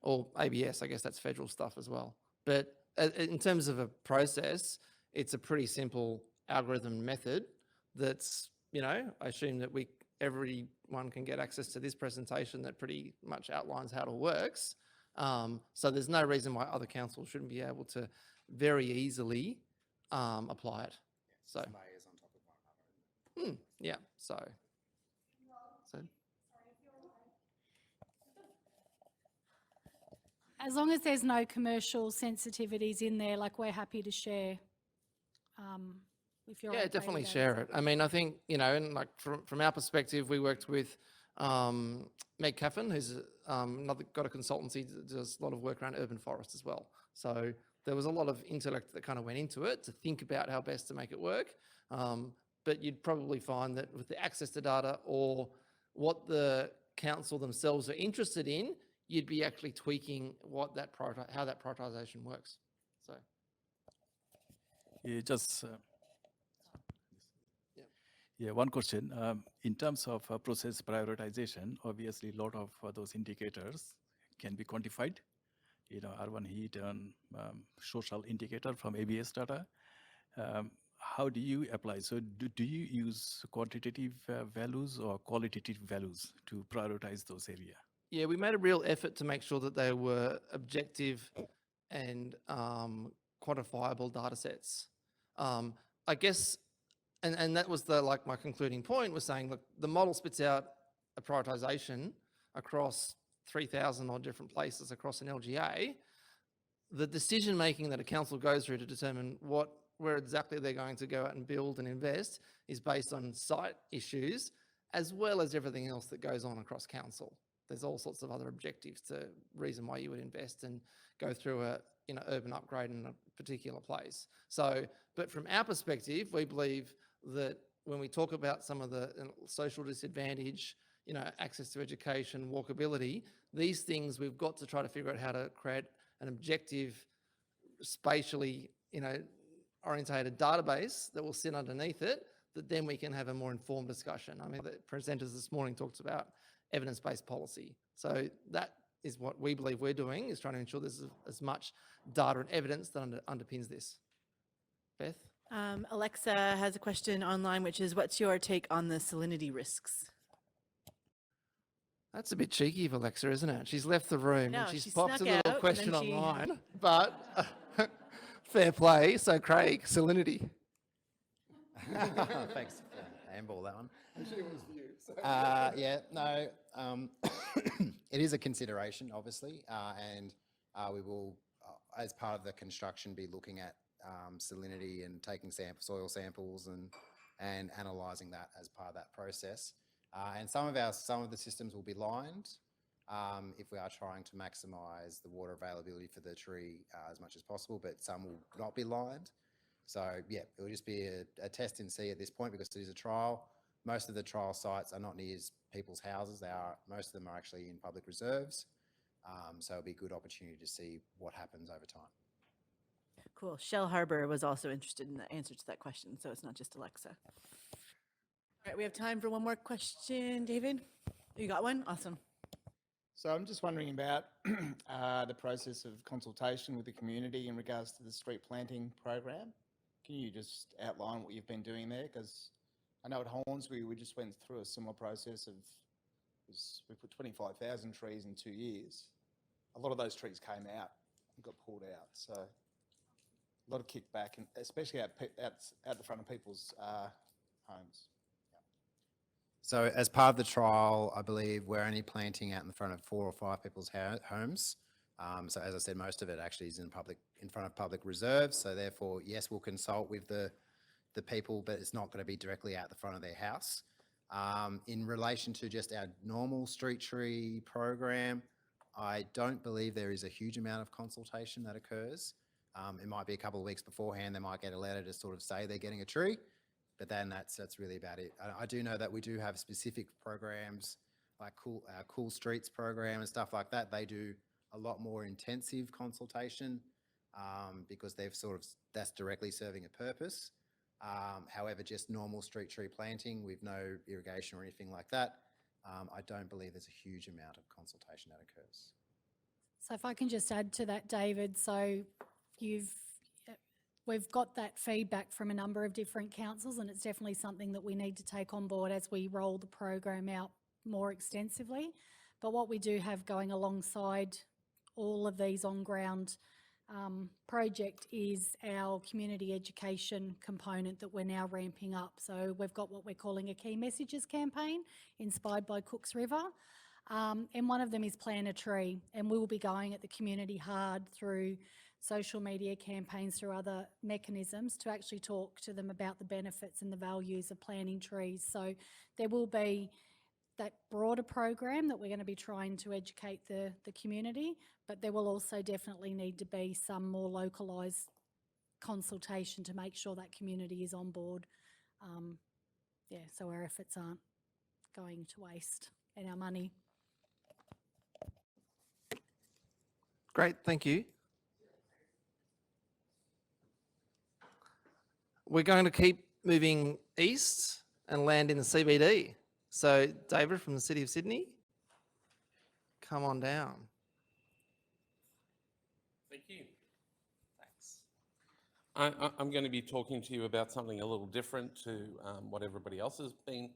or ABS, I guess that's federal stuff as well. But in terms of a process, it's a pretty simple algorithm method that's, I assume that everyone can get access to this presentation that pretty much outlines how it all works. So there's no reason why other councils shouldn't be able to very easily apply it. So Layers on top of one another. yeah, so As long as there's no commercial sensitivities in there, like we're happy to share. If you're okay with definitely that. share it. I mean, I think, and like from our perspective, we worked with Meg Caffin, who's got a consultancy that does a lot of work around urban forest as well. So there was a lot of intellect that kind of went into it to think about how best to make it work. But you'd probably find that with the access to data or what the council themselves are interested in, you'd be actually tweaking how that prioritisation works. So one question. In terms of process prioritization, obviously a lot of those indicators can be quantified. Urban heat and social indicator from ABS data. How do you apply? So do you use quantitative values or qualitative values to prioritize those areas? yeah, we made a real effort to make sure that they were objective and quantifiable data sets. I guess, and that was my concluding point, was saying, look, the model spits out a prioritisation across 3,000 odd different places across an LGA. The decision making that a council goes through to determine where exactly they're going to go out and build and invest is based on site issues, as well as everything else that goes on across council. There's all sorts of other objectives to reason why you would invest and go through a urban upgrade in a particular place. So, but from our perspective, we believe that when we talk about some of the social disadvantage, access to education, walkability, these things we've got to try to figure out how to create an objective, spatially, orientated database that will sit underneath it, that then we can have a more informed discussion. I mean, the presenters this morning talked about evidence-based policy. So that is what we believe we're doing, is trying to ensure there's as much data and evidence that underpins this. Beth? Alexa has a question online, which is, what's your take on the salinity risks? That's a bit cheeky of Alexa, isn't it? She's left the room know, and she's she popped a snuck little out and question then she- online, but fair play. So Craig, salinity. Thanks for handball that one. Yeah, no, it is a consideration, obviously, and we will, as part of the construction, be looking at salinity and taking soil samples and analysing that as part of that process. And some of the systems will be lined if we are trying to maximise the water availability for the tree as much as possible, but some will not be lined. So yeah, it will just be a test and see at this point, because it is a trial. Most of the trial sites are not near people's houses. Most of them are actually in public reserves. So it'll be a good opportunity to see what happens over time. Cool. Shell Harbour was also interested in the answer to that question, so it's not just Alexa. All right, we have time for one more question. David, you got one? Awesome. So I'm just wondering about the process of consultation with the community in regards to the street planting program. Can you just outline what you've been doing there? Because I know at Hornsby we just went through a similar process of, we put 25,000 trees in 2 years. A lot of those trees came out and got pulled out. So a lot of kickback, and especially out the front of people's homes. So as part of the trial, I believe we're only planting out in the front of 4 or 5 people's homes. So as I said, most of it actually is in front of public reserves. So therefore, yes, we'll consult with the people, but it's not going to be directly out the front of their house. In relation to just our normal street tree program, I don't believe there is a huge amount of consultation that occurs. It might be a couple of weeks beforehand, they might get a letter to sort of say they're getting a tree, but then that's really about it. I do know that we do have specific programs like Cool Streets program and stuff like that. They do a lot more intensive consultation because that's directly serving a purpose. However, just normal street tree planting with no irrigation or anything like that, I don't believe there's a huge amount of consultation that occurs. So if I can just add to that, David, so we've got that feedback from a number of different councils, and it's definitely something that we need to take on board as we roll the program out more extensively. But what we do have going alongside all of these on-ground project is our community education component that we're now ramping up. So we've got what we're calling a key messages campaign inspired by Cooks River. And one of them is Plant a Tree, and we will be going at the community hard through social media campaigns, through other mechanisms to actually talk to them about the benefits and the values of planting trees. So there will be that broader program that we're going to be trying to educate the community, but there will also definitely need to be some more localised consultation to make sure that community is on board. So our efforts aren't going to waste and our money. Great, thank you. We're going to keep moving east and land in the CBD. So David from the City of Sydney, come on down. Thank you. Thanks. I'm going to be talking to you about something a little different to what everybody else has been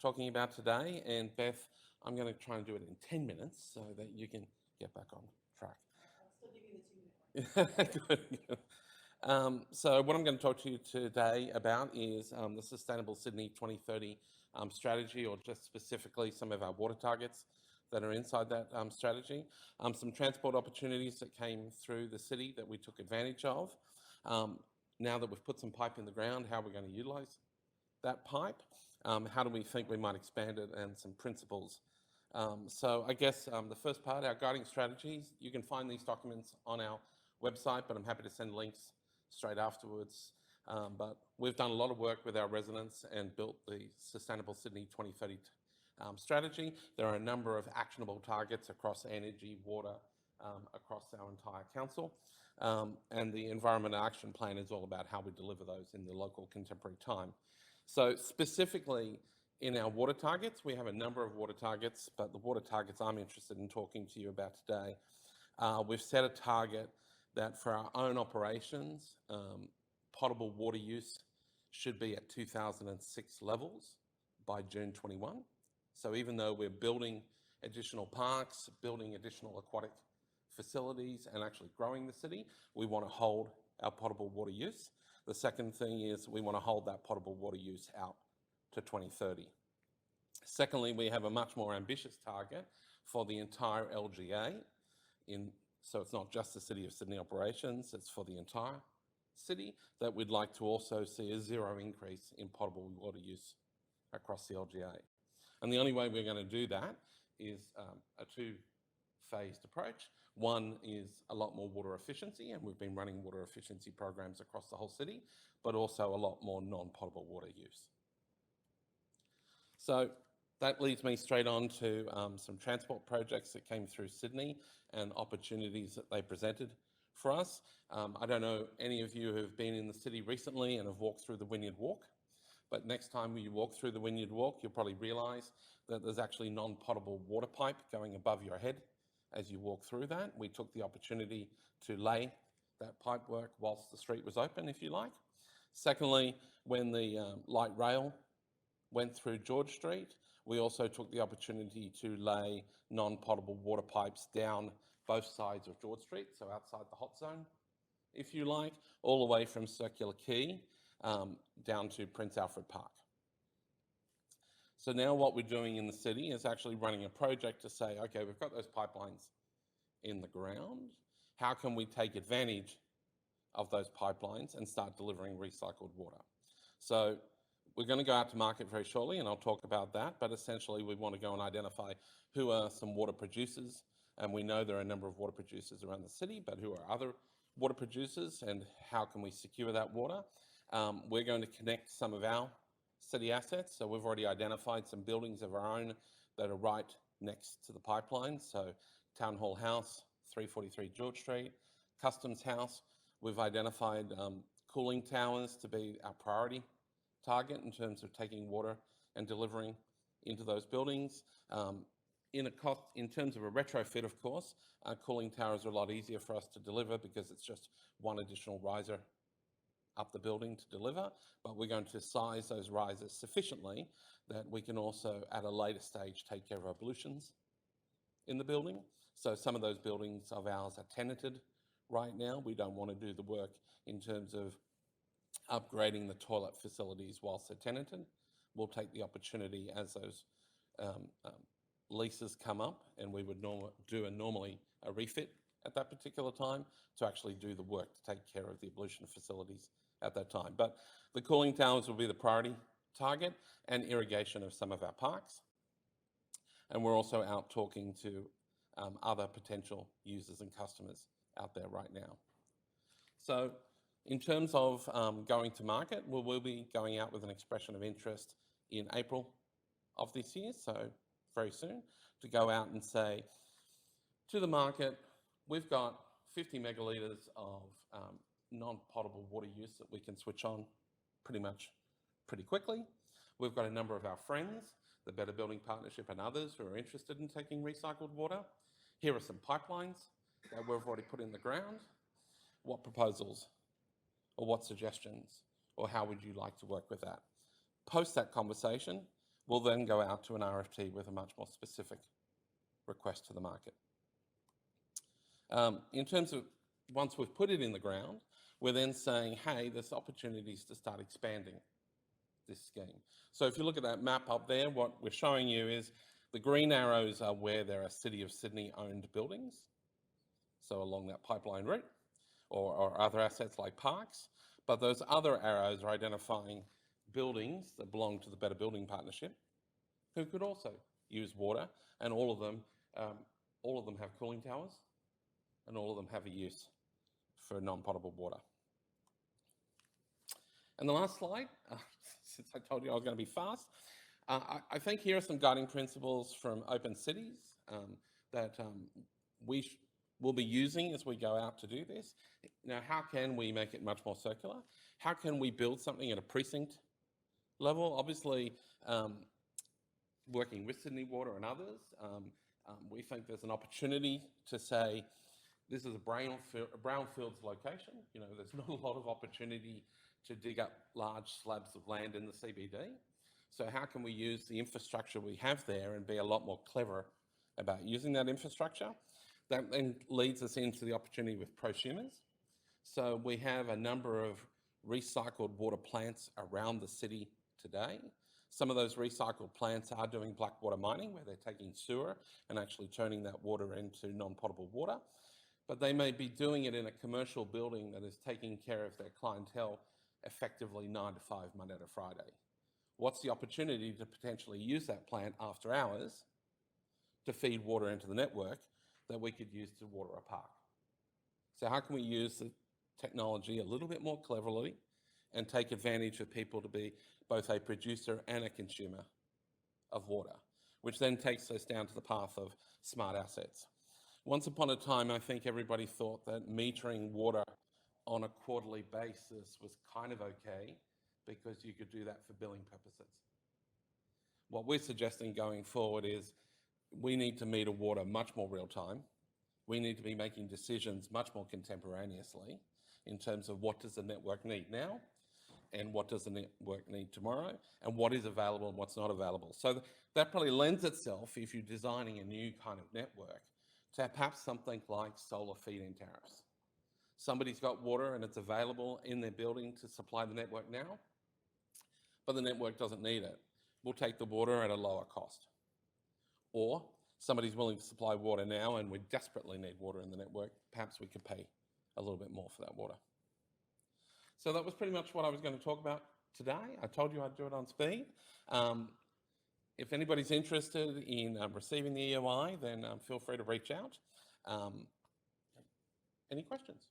talking about today. And Beth, I'm going to try and do it in 10 minutes so that you can get back on track. I'll still give you the 2 minutes. Good. So what I'm going to talk to you today about is the Sustainable Sydney 2030 strategy, or just specifically some of our water targets that are inside that strategy. Some transport opportunities that came through the city that we took advantage of. Now that we've put some pipe in the ground, how are we going to utilise that pipe? How do we think we might expand it, and some principles. So I guess the first part, our guiding strategies, you can find these documents on our website, but I'm happy to send links straight afterwards. But we've done a lot of work with our residents and built the Sustainable Sydney 2030 strategy. There are a number of actionable targets across energy, water, across our entire council. and the Environment Action Plan is all about how we deliver those in the local contemporary time. So specifically in our water targets, we have a number of water targets, but the water targets I'm interested in talking to you about today, we've set a target that for our own operations, potable water use should be at 2006 levels by June 21. So even though we're building additional parks, building additional aquatic facilities and actually growing the city, we want to hold our potable water use. The second thing is we want to hold that potable water use out to 2030. Secondly, we have a much more ambitious target for the entire LGA. So it's not just the City of Sydney operations, it's for the entire city, that we'd like to also see a zero increase in potable water use across the LGA. And the only way we're going to do that is a two-phased approach. One is a lot more water efficiency, and we've been running water efficiency programs across the whole city, but also a lot more non-potable water use. So that leads me straight on to some transport projects that came through Sydney and opportunities that they presented for us. I don't know any of you who have been in the city recently and have walked through the Wynyard Walk, but next time you walk through the Wynyard Walk, you'll probably realise that there's actually non-potable water pipe going above your head as you walk through that. We took the opportunity to lay that pipe work whilst the street was open, if you like. Secondly, when the light rail went through George Street, we also took the opportunity to lay non-potable water pipes down both sides of George Street, so outside the hot zone, if you like, all the way from Circular Quay down to Prince Alfred Park. So now what we're doing in the city is actually running a project to say, okay, we've got those pipelines in the ground. How can we take advantage of those pipelines and start delivering recycled water? So we're going to go out to market very shortly, and I'll talk about that, but essentially we want to go and identify who are some water producers, and we know there are a number of water producers around the city, but who are other water producers, and how can we secure that water? We're going to connect some of our city assets, so we've already identified some buildings of our own that are right next to the pipeline, so Town Hall House, 343 George Street, Customs House. We've identified cooling towers to be our priority target in terms of taking water and delivering into those buildings. In terms of a retrofit, of course, cooling towers are a lot easier for us to deliver because it's just one additional riser up the building to deliver, but we're going to size those risers sufficiently that we can also, at a later stage, take care of ablutions in the building. So some of those buildings of ours are tenanted right now. We don't want to do the work in terms of upgrading the toilet facilities whilst they're tenanted. We'll take the opportunity as those leases come up, and we would normally a refit at that particular time to actually do the work to take care of the ablution facilities at that time. But the cooling towers will be the priority target, and irrigation of some of our parks. And we're also out talking to other potential users and customers out there right now. So in terms of going to market, we'll be going out with an expression of interest in April of this year, so very soon, to go out and say to the market, we've got 50 megalitres of non-potable water use that we can switch on pretty quickly. We've got a number of our friends, the Better Building Partnership and others, who are interested in taking recycled water. Here are some pipelines that we've already put in the ground. What proposals or what suggestions, or how would you like to work with that? Post that conversation, we'll then go out to an RFT with a much more specific request to the market. In terms of once we've put it in the ground, we're then saying, hey, there's opportunities to start expanding this scheme. So if you look at that map up there, what we're showing you is the green arrows are where there are City of Sydney owned buildings. So along that pipeline route, or other assets like parks. But those other arrows are identifying buildings that belong to the Better Building Partnership who could also use water, and all of them have cooling towers, and all of them have a use for non-potable water. And the last slide, since I told you I was going to be fast, I think here are some guiding principles from Open Cities that we we'll be using as we go out to do this. Now, how can we make it much more circular? How can we build something at a precinct level? Obviously, working with Sydney Water and others, we think there's an opportunity to say, this is a brownfields location. You know, there's not a lot of opportunity to dig up large slabs of land in the CBD. So how can we use the infrastructure we have there and be a lot more clever about using that infrastructure? That then leads us into the opportunity with prosumers. So we have a number of recycled water plants around the city today. Some of those recycled plants are doing black water mining, where they're taking sewer and actually turning that water into non-potable water. But they may be doing it in a commercial building that is taking care of their clientele effectively 9 to 5, Monday to Friday. What's the opportunity to potentially use that plant after hours to feed water into the network that we could use to water a park? So how can we use the technology a little bit more cleverly and take advantage of people to be both a producer and a consumer of water, which then takes us down to the path of smart assets. Once upon a time, I think everybody thought that metering water on a quarterly basis was kind of okay because you could do that for billing purposes. What we're suggesting going forward is we need to meter water much more real time. We need to be making decisions much more contemporaneously in terms of what does the network need now and what does the network need tomorrow and what is available and what's not available. So that probably lends itself, if you're designing a new kind of network, to perhaps something like solar feed-in tariffs. Somebody's got water and it's available in their building to supply the network now, but the network doesn't need it. We'll take the water at a lower cost. Or somebody's willing to supply water now and we desperately need water in the network, perhaps we could pay a little bit more for that water. So that was pretty much what I was going to talk about today. I told you I'd do it on speed. If anybody's interested in receiving the EOI, then feel free to reach out. Any questions?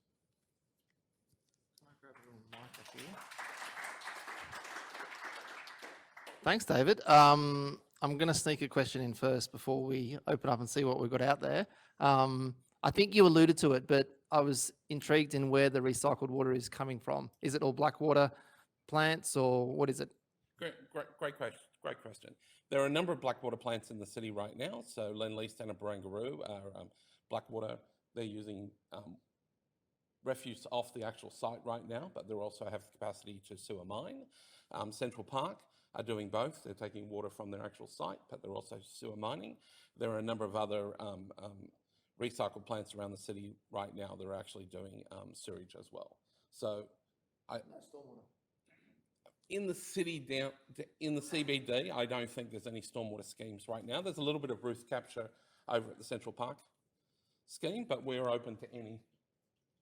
Thanks, David. I'm going to sneak a question in first before we open up and see what we've got out there. I think you alluded to it, but I was intrigued in where the recycled water is coming from. Is it all black water plants or what is it? Great question. There are a number of black water plants in the city right now. So Lend-Lease and Barangaroo are black water. They're using refuse off the actual site right now, but they also have the capacity to sewer mine. Central Park are doing both. They're taking water from their actual site, but they're also sewer mining. There are a number of other recycled plants around the city right now that are actually doing sewage as well. So in the city in the CBD, I don't think there's any stormwater schemes right now. There's a little bit of roof capture over at the Central Park scheme, but we're open to any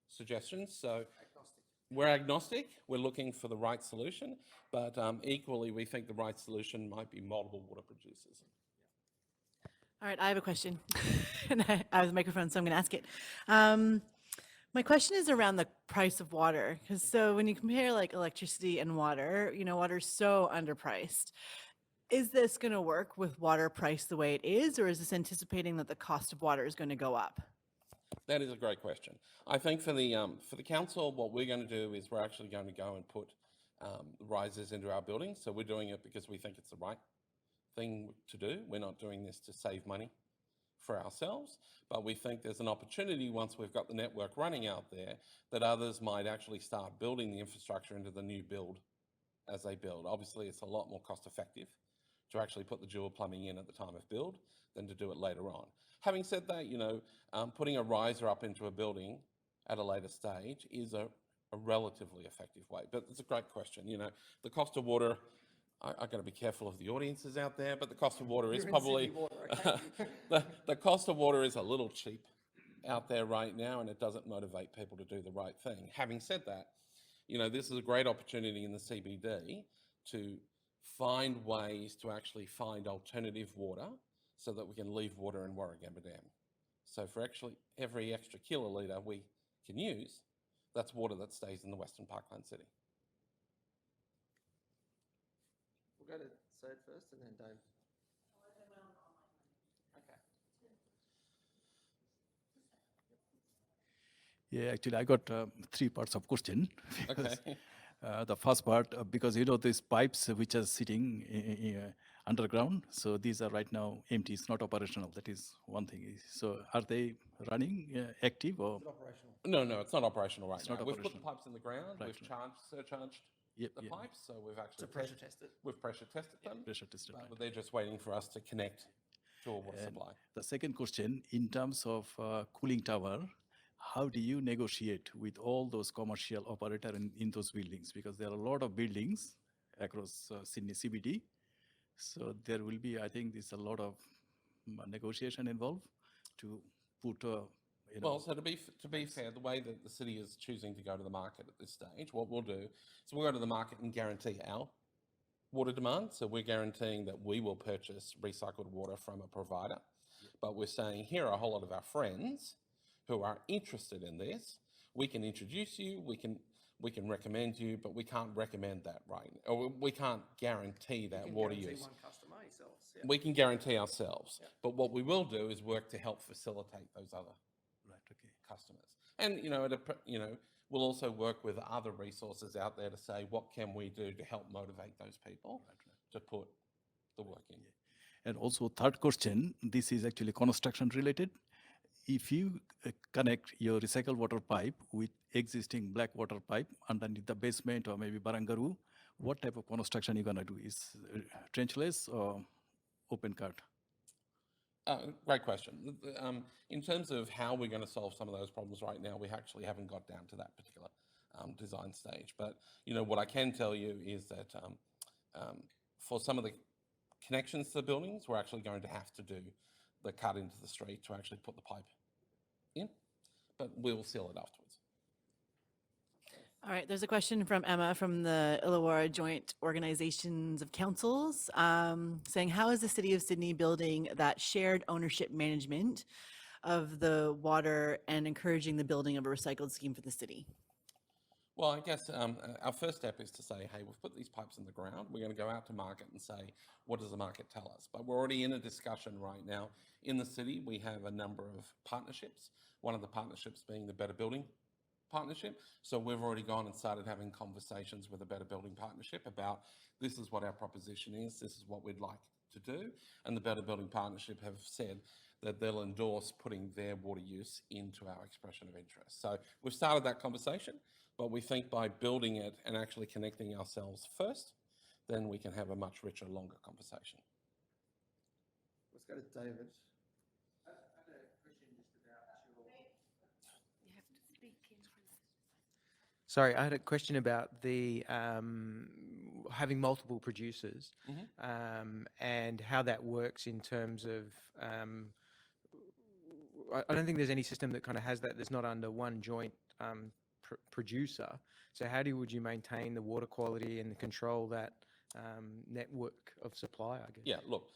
suggestions. So we're agnostic. We're looking for the right solution, but equally, we think the right solution might be multiple water producers. All right, I have a question. And I have the microphone, so I'm going to ask it. My question is around the price of water. Because so when you compare like electricity and water, you know, water's so underpriced. Is this going to work with water price the way it is, or is this anticipating that the cost of water is going to go up? That is a great question. I think for the council, what we're going to do is we're actually going to go and put risers into our buildings. So we're doing it because we think it's the right thing to do. We're not doing this to save money for ourselves, but we think there's an opportunity once we've got the network running out there that others might actually start building the infrastructure into the new build as they build. Obviously, it's a lot more cost effective to actually put the dual plumbing in at the time of build than to do it later on. Having said that, you know, putting a riser up into a building at a later stage is a relatively effective way, but it's a great question. You know, the cost of water, I've got to be careful of the audiences out there, but the cost of water is probably, the cost of water is a little cheap out there right now, and it doesn't motivate people to do the right thing. Having said that, you know, this is a great opportunity in the CBD to find ways to actually find alternative water so that we can leave water in Warragamba Dam. So for actually every extra kilolitre we can use, that's water that stays in the Western Parkland City. We'll go to Sir first and then Dave. Okay. Yeah, actually, I got three parts of question. because, Okay. The first part, because these pipes which are sitting underground, so these are right now empty. It's not operational. That is one thing. So are they running active or? No, no, it's not operational right It's now. not We've put the operational. pipes in the ground. Right, We've surcharged Yep, the yeah. pipes, so we've actually pressure tested. We've pressure tested them, Pressure tested, right. but they're just waiting for us to connect to a water And supply. the second question, in terms of cooling tower, how do you negotiate with all those commercial operators in those buildings? Because there are a lot of buildings across Sydney CBD. So there will be, I think, there's a lot of negotiation involved to put, Well, so to be fair, the way that the city is choosing to go to the market at this stage, what we'll do is we'll go to the market and guarantee our water demand. So we're guaranteeing that we will purchase recycled water from a provider. But we're saying here are a whole lot of our friends who are interested in this. We can introduce you, we can recommend you, but we can't recommend that, right? Or we can't guarantee that water use. One customer yourselves. Yeah. We can guarantee ourselves. But what we will do is work to help facilitate those other right, okay. customers. And, we'll also work with other resources out there to say, what can we do to help motivate those people to put the work in? And also third question, this is actually construction related. If you connect your recycled water pipe with existing black water pipe underneath the basement or maybe barangaroo, what type of construction you're gonna do? Is trenchless or open cut? Great question. In terms of how we're going to solve some of those problems right now, we actually haven't got down to that particular design stage. But, what I can tell you is that for some of the connections to the buildings, we're actually going to have to do the cut into the street to actually put the pipe in, but we'll seal it afterwards. All right, there's a question from Emma from the Illawarra Joint Organizations of Councils saying, how is the City of Sydney building that shared ownership management of the water and encouraging the building of a recycled scheme for the city? Well, I guess our first step is to say, hey, we've put these pipes in the ground. We're going to go out to market and say, what does the market tell us? But we're already in a discussion right now. In the city, we have a number of partnerships. One of the partnerships being the Better Building Partnership. So we've already gone and started having conversations with the Better Building Partnership about this is what our proposition is, this is what we'd like to do. And the Better Building Partnership have said that they'll endorse putting their water use into our expression of interest. So we've started that conversation, but we think by building it and actually connecting ourselves first, then we can have a much richer, longer conversation. Let's go to David. Sorry, I had a question about the having multiple producers and how that works in terms of. I don't think there's any system that kind of has that. That's not under one joint producer. So how would you maintain the water quality and control that network of supply? I guess. Yeah, look.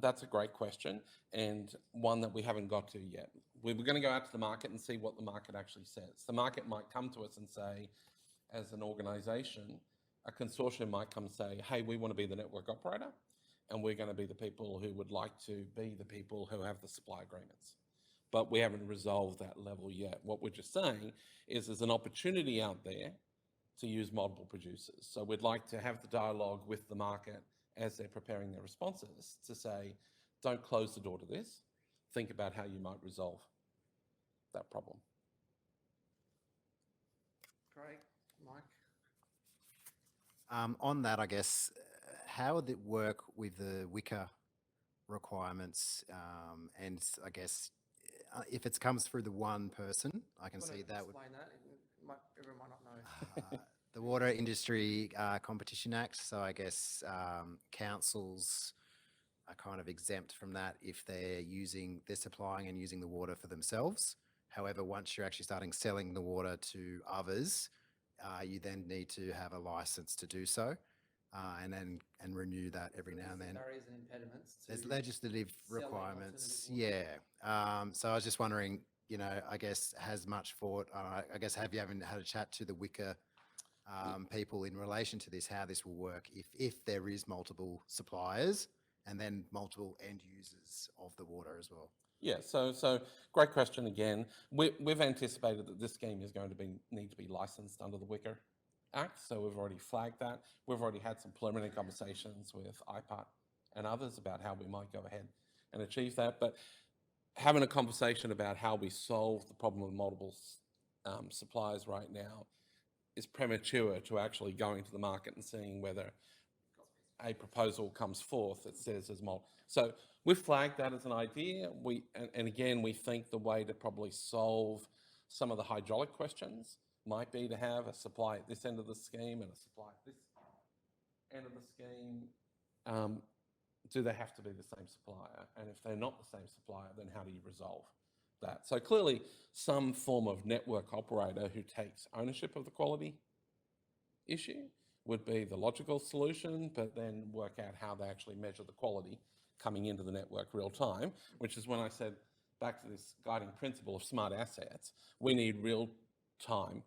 That's a great question and one that we haven't got to yet. We were going to go out to the market and see what the market actually says. The market might come to us and say, as an organisation, a consortium might come and say, hey, we want to be the network operator and we're going to be the people who would like to be the people who have the supply agreements. But we haven't resolved that level yet. What we're just saying is there's an opportunity out there to use multiple producers. So we'd like to have the dialogue with the market as they're preparing their responses to say, don't close the door to this. Think about how you might resolve that problem. Craig, Mike. On that, I guess, how would it work with the WICA requirements? And I guess if it comes through the one person, I can see that would. Explain that. Everyone might not know. The Water Industry Competition Act. So I guess councils are kind of exempt from that if they're supplying and using the water for themselves. However, once you're actually starting selling the water to others, you then need to have a license to do so, and renew that every now and then. Barriers and impediments. There's legislative selling requirements. alternative Yeah. So I was just wondering, I guess has much thought. I guess have you haven't had a chat to the WICA people in relation to this, how this will work if there is multiple suppliers and then multiple end users of the water as well? Yeah, so great question again. We've anticipated that this scheme is going to need to be licensed under the Wicker Act, so we've already flagged that. We've already had some preliminary conversations with IPAT and others about how we might go ahead and achieve that. But having a conversation about how we solve the problem of multiple suppliers right now is premature to actually going to the market and seeing whether a proposal comes forth that says there's multiple. So we've flagged that as an idea. And again, we think the way to probably solve some of the hydraulic questions might be to have a supply at this end of the scheme and a supply at this end of the scheme. Do they have to be the same supplier? And if they're not the same supplier, then how do you resolve that? So clearly, some form of network operator who takes ownership of the quality issue would be the logical solution, but then work out how they actually measure the quality coming into the network real time, which is when I said back to this guiding principle of smart assets, we need real time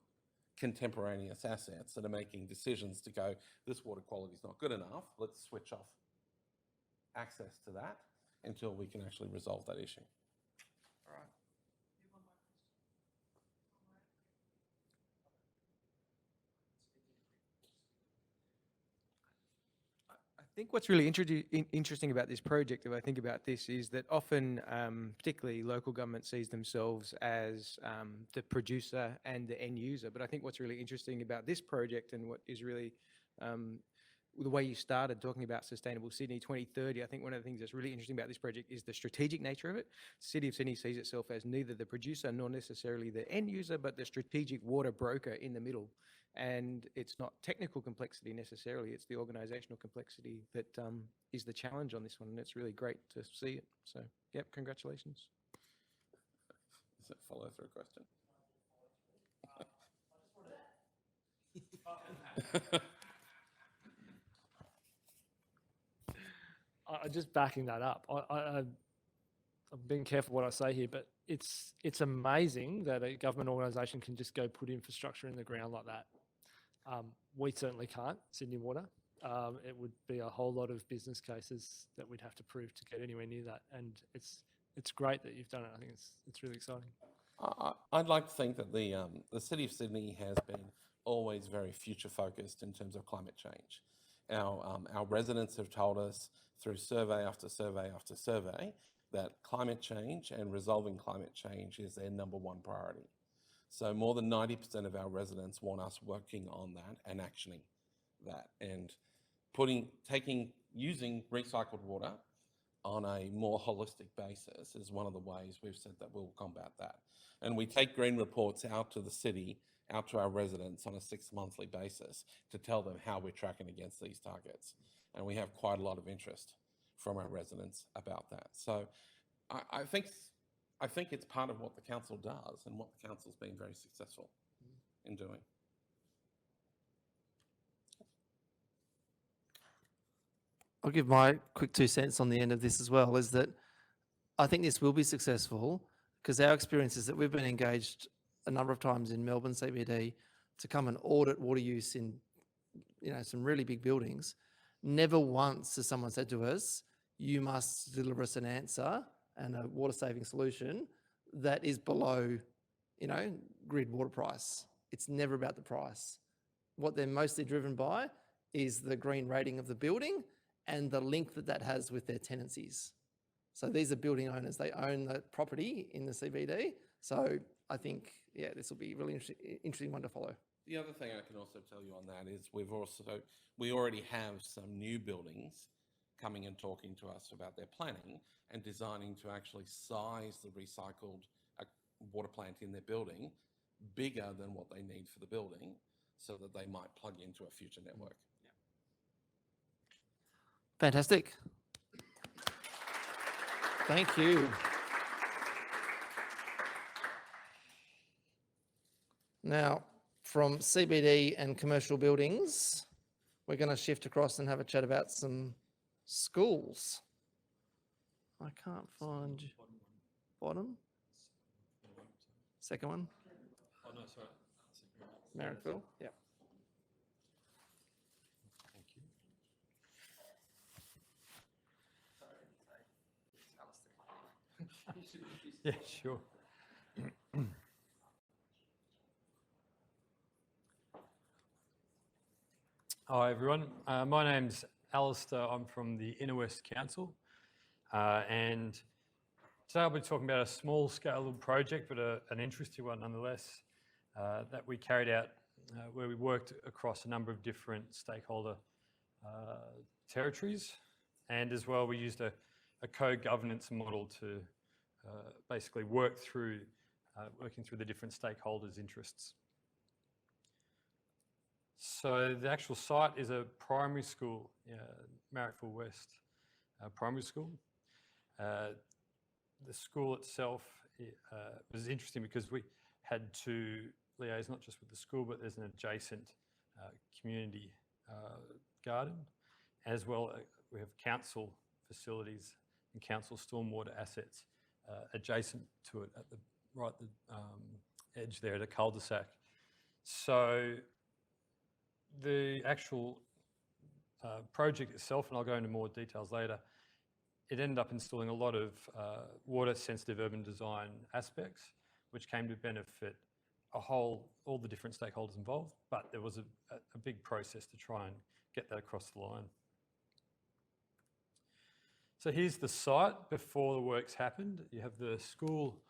contemporaneous assets that are making decisions to go, this water quality is not good enough, let's switch off access to that until we can actually resolve that issue. All right. I think what's really interesting about this project, if I think about this, is that often, particularly local government sees themselves as the producer and the end user. But I think what's really interesting about this project and what is really the way you started talking about Sustainable Sydney 2030, I think one of the things that's really interesting about this project is the strategic nature of it. The City of Sydney sees itself as neither the producer nor necessarily the end user, but the strategic water broker in the middle. And it's not technical complexity necessarily, it's the organisational complexity that is the challenge on this one, and it's really great to see it. So, yep, congratulations. Is that a follow-through question? Just backing that up, I'm being careful what I say here, but it's amazing that a government organisation can just go put infrastructure in the ground like that. We certainly can't, Sydney Water. It would be a whole lot of business cases that we'd have to prove to get anywhere near that, and it's great that you've done it. I think it's really exciting. I'd like to think that the City of Sydney has been always very future focused in terms of climate change. Our residents have told us through survey after survey after survey that climate change and resolving climate change is their number one priority. So more than 90% of our residents want us working on that and actioning that, and using recycled water on a more holistic basis is one of the ways we've said that we'll combat that. And we take green reports out to the city, out to our residents on a 6-monthly basis to tell them how we're tracking against these targets. And we have quite a lot of interest from our residents about that. So I think it's part of what the council does and what the council's been very successful in doing. I'll give my quick 2 cents on the end of this as well, is that I think this will be successful because our experience is that we've been engaged a number of times in Melbourne CBD to come and audit water use in, some really big buildings. Never once has someone said to us, you must deliver us an answer and a water saving solution that is below, grid water price. It's never about the price. What they're mostly driven by is the green rating of the building and the link that has with their tenancies. So these are building owners, they own the property in the CBD. So I think, this will be a really interesting one to follow. The other thing I can also tell you on that is we already have some new buildings coming and talking to us about their planning and designing to actually size the recycled water plant in their building bigger than what they need for the building so that they might plug into a future network. Fantastic. Thank you. Now, from CBD and commercial buildings, we're going to shift across and have a chat about some schools. I can't find bottom. Second one. Oh no, sorry. Marrickville. Yeah. Thank you. Yeah, sure. Hi, everyone. My name's Alistair. I'm from the Inner West Council. And today I'll be talking about a small-scale project, but an interesting one nonetheless, that we carried out where we worked across a number of different stakeholder territories. And as well, we used a co-governance model to basically working through the different stakeholders' interests. So the actual site is a primary school, Marrickville West primary school. The school itself was interesting because we had to liaise not just with the school, but there's an adjacent community garden. As well, we have council facilities and council stormwater assets adjacent to it at the edge there at a cul-de-sac. So the actual project itself, and I'll go into more details later, it ended up installing a lot of water-sensitive urban design aspects, which came to benefit all the different stakeholders involved, but there was a big process to try and get that across the line. So here's the site before the works happened. You have the school,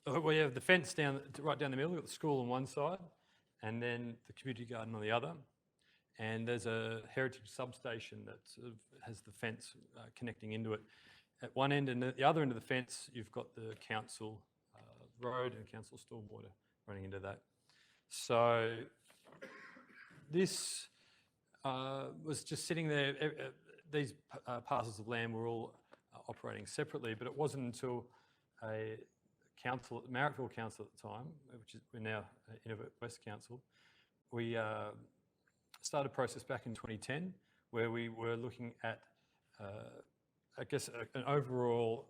well, you have the fence right down the middle. You've got the school on one side, and then the community garden on the other. And there's a heritage substation that sort of has the fence connecting into it at one end, and at the other end of the fence, you've got the council road and council stormwater running into that. So this was just sitting there. These parcels of land were all operating separately, but it wasn't until a council, Marrickville Council at the time, which is we're now Inner West Council, we started a process back in 2010 where we were looking at, I guess, an overall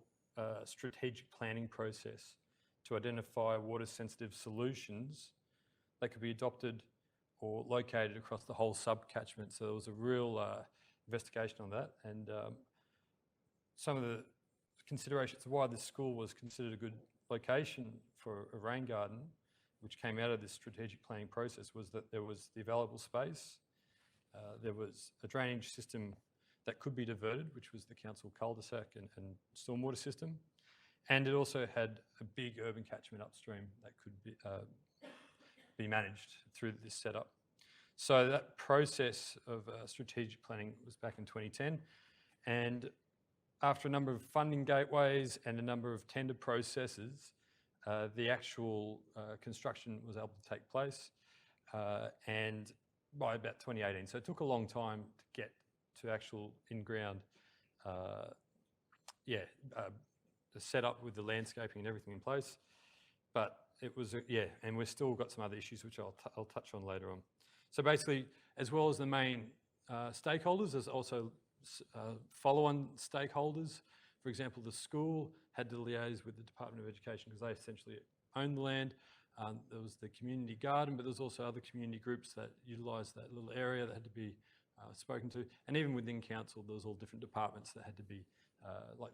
strategic planning process to identify water-sensitive solutions that could be adopted or located across the whole sub-catchment. So there was a real investigation on that, and some of the considerations of why this school was considered a good location for a rain garden, which came out of this strategic planning process, was that there was the available space, there was a drainage system that could be diverted, which was the council cul-de-sac and stormwater system, and it also had a big urban catchment upstream that could be managed through this setup. So that process of strategic planning was back in 2010, and after a number of funding gateways and a number of tender processes, the actual construction was able to take place, and by about 2018. So it took a long time to get to actual in-ground, the setup with the landscaping and everything in place. But it was, and we've still got some other issues which I'll touch on later on. So basically, as well as the main stakeholders, there's also follow-on stakeholders. For example, the school had to liaise with the Department of Education because they essentially own the land. There was the community garden, but there's also other community groups that utilised that little area that had to be spoken to. And even within council, there was all different departments that had to be, like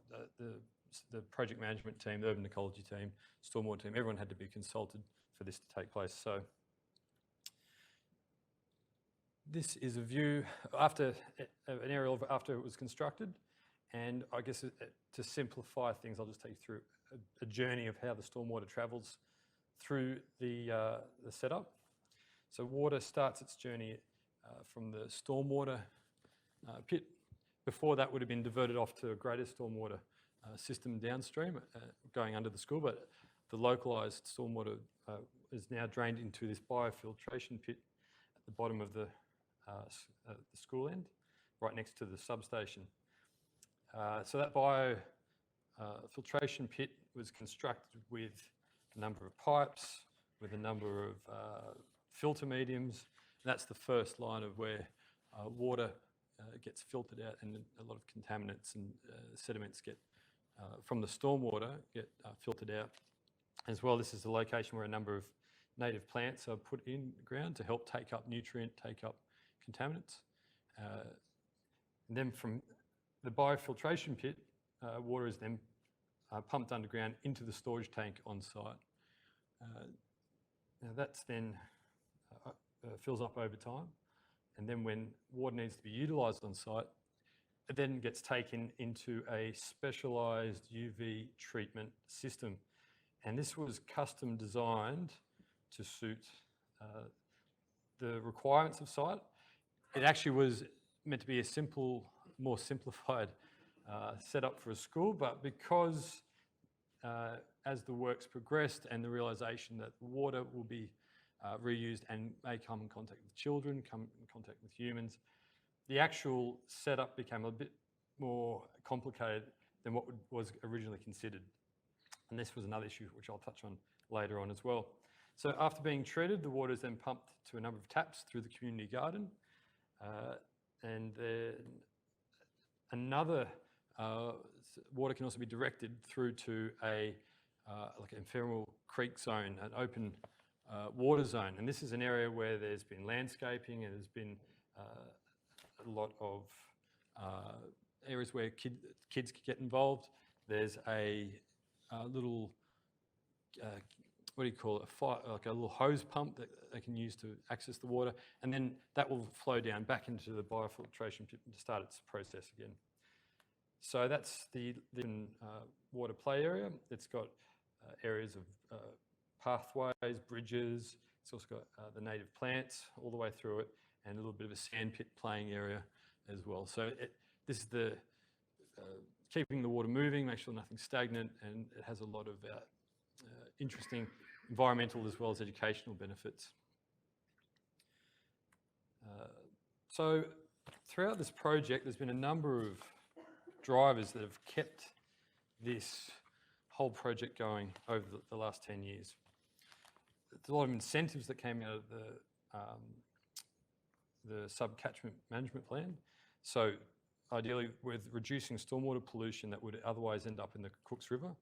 the project management team, the urban ecology team, stormwater team, everyone had to be consulted for this to take place. So this is a view after an aerial after it was constructed. And I guess to simplify things, I'll just take you through a journey of how the stormwater travels through the setup. So water starts its journey from the stormwater pit. Before that would have been diverted off to a greater stormwater system downstream, going under the school, but the localised stormwater is now drained into this biofiltration pit at the bottom of the school end, right next to the substation. So that biofiltration pit was constructed with a number of pipes, with a number of filter mediums. And that's the first line of where water gets filtered out, and a lot of contaminants and sediments get from the stormwater get filtered out. As well, this is the location where a number of native plants are put in the ground to help take up contaminants. And then from the biofiltration pit, water is then pumped underground into the storage tank on site. Now that's then fills up over time, and then when water needs to be utilised on site, it then gets taken into a specialised UV treatment system. And this was custom designed to suit the requirements of site. It actually was meant to be a simple, more simplified setup for a school, but because as the works progressed and the realisation that water will be reused and may come in contact with children, come in contact with humans, the actual setup became a bit more complicated than what was originally considered. And this was another issue which I'll touch on later on as well. So after being treated, the water is then pumped to a number of taps through the community garden. And then another water can also be directed through to a like an ephemeral creek zone, an open water zone. And this is an area where there's been landscaping and there's been a lot of areas where kids can get involved. There's a little, what do you call it, like a little hose pump that they can use to access the water, and then that will flow down back into the biofiltration pit to start its process again. So that's the water play area. It's got areas of pathways, bridges. It's also got the native plants all the way through it, and a little bit of a sandpit playing area as well. So this is the keeping the water moving, make sure nothing's stagnant, and it has a lot of interesting environmental as well as educational benefits. So throughout this project, there's been a number of drivers that have kept this whole project going over the last 10 years. There's a lot of incentives that came out of the sub-catchment management plan. So ideally, with reducing stormwater pollution that would otherwise end up in the Cooks River,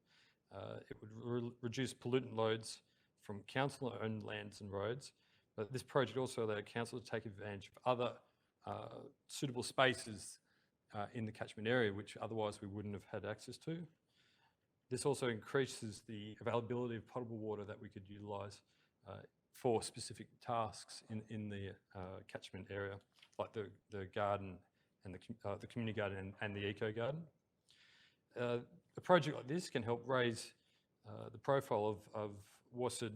it would reduce pollutant loads from council-owned lands and roads. But this project also allowed council to take advantage of other suitable spaces in the catchment area, which otherwise we wouldn't have had access to. This also increases the availability of potable water that we could utilise for specific tasks in the catchment area, like the garden and the community garden and the eco garden. A project like this can help raise the profile of WSCD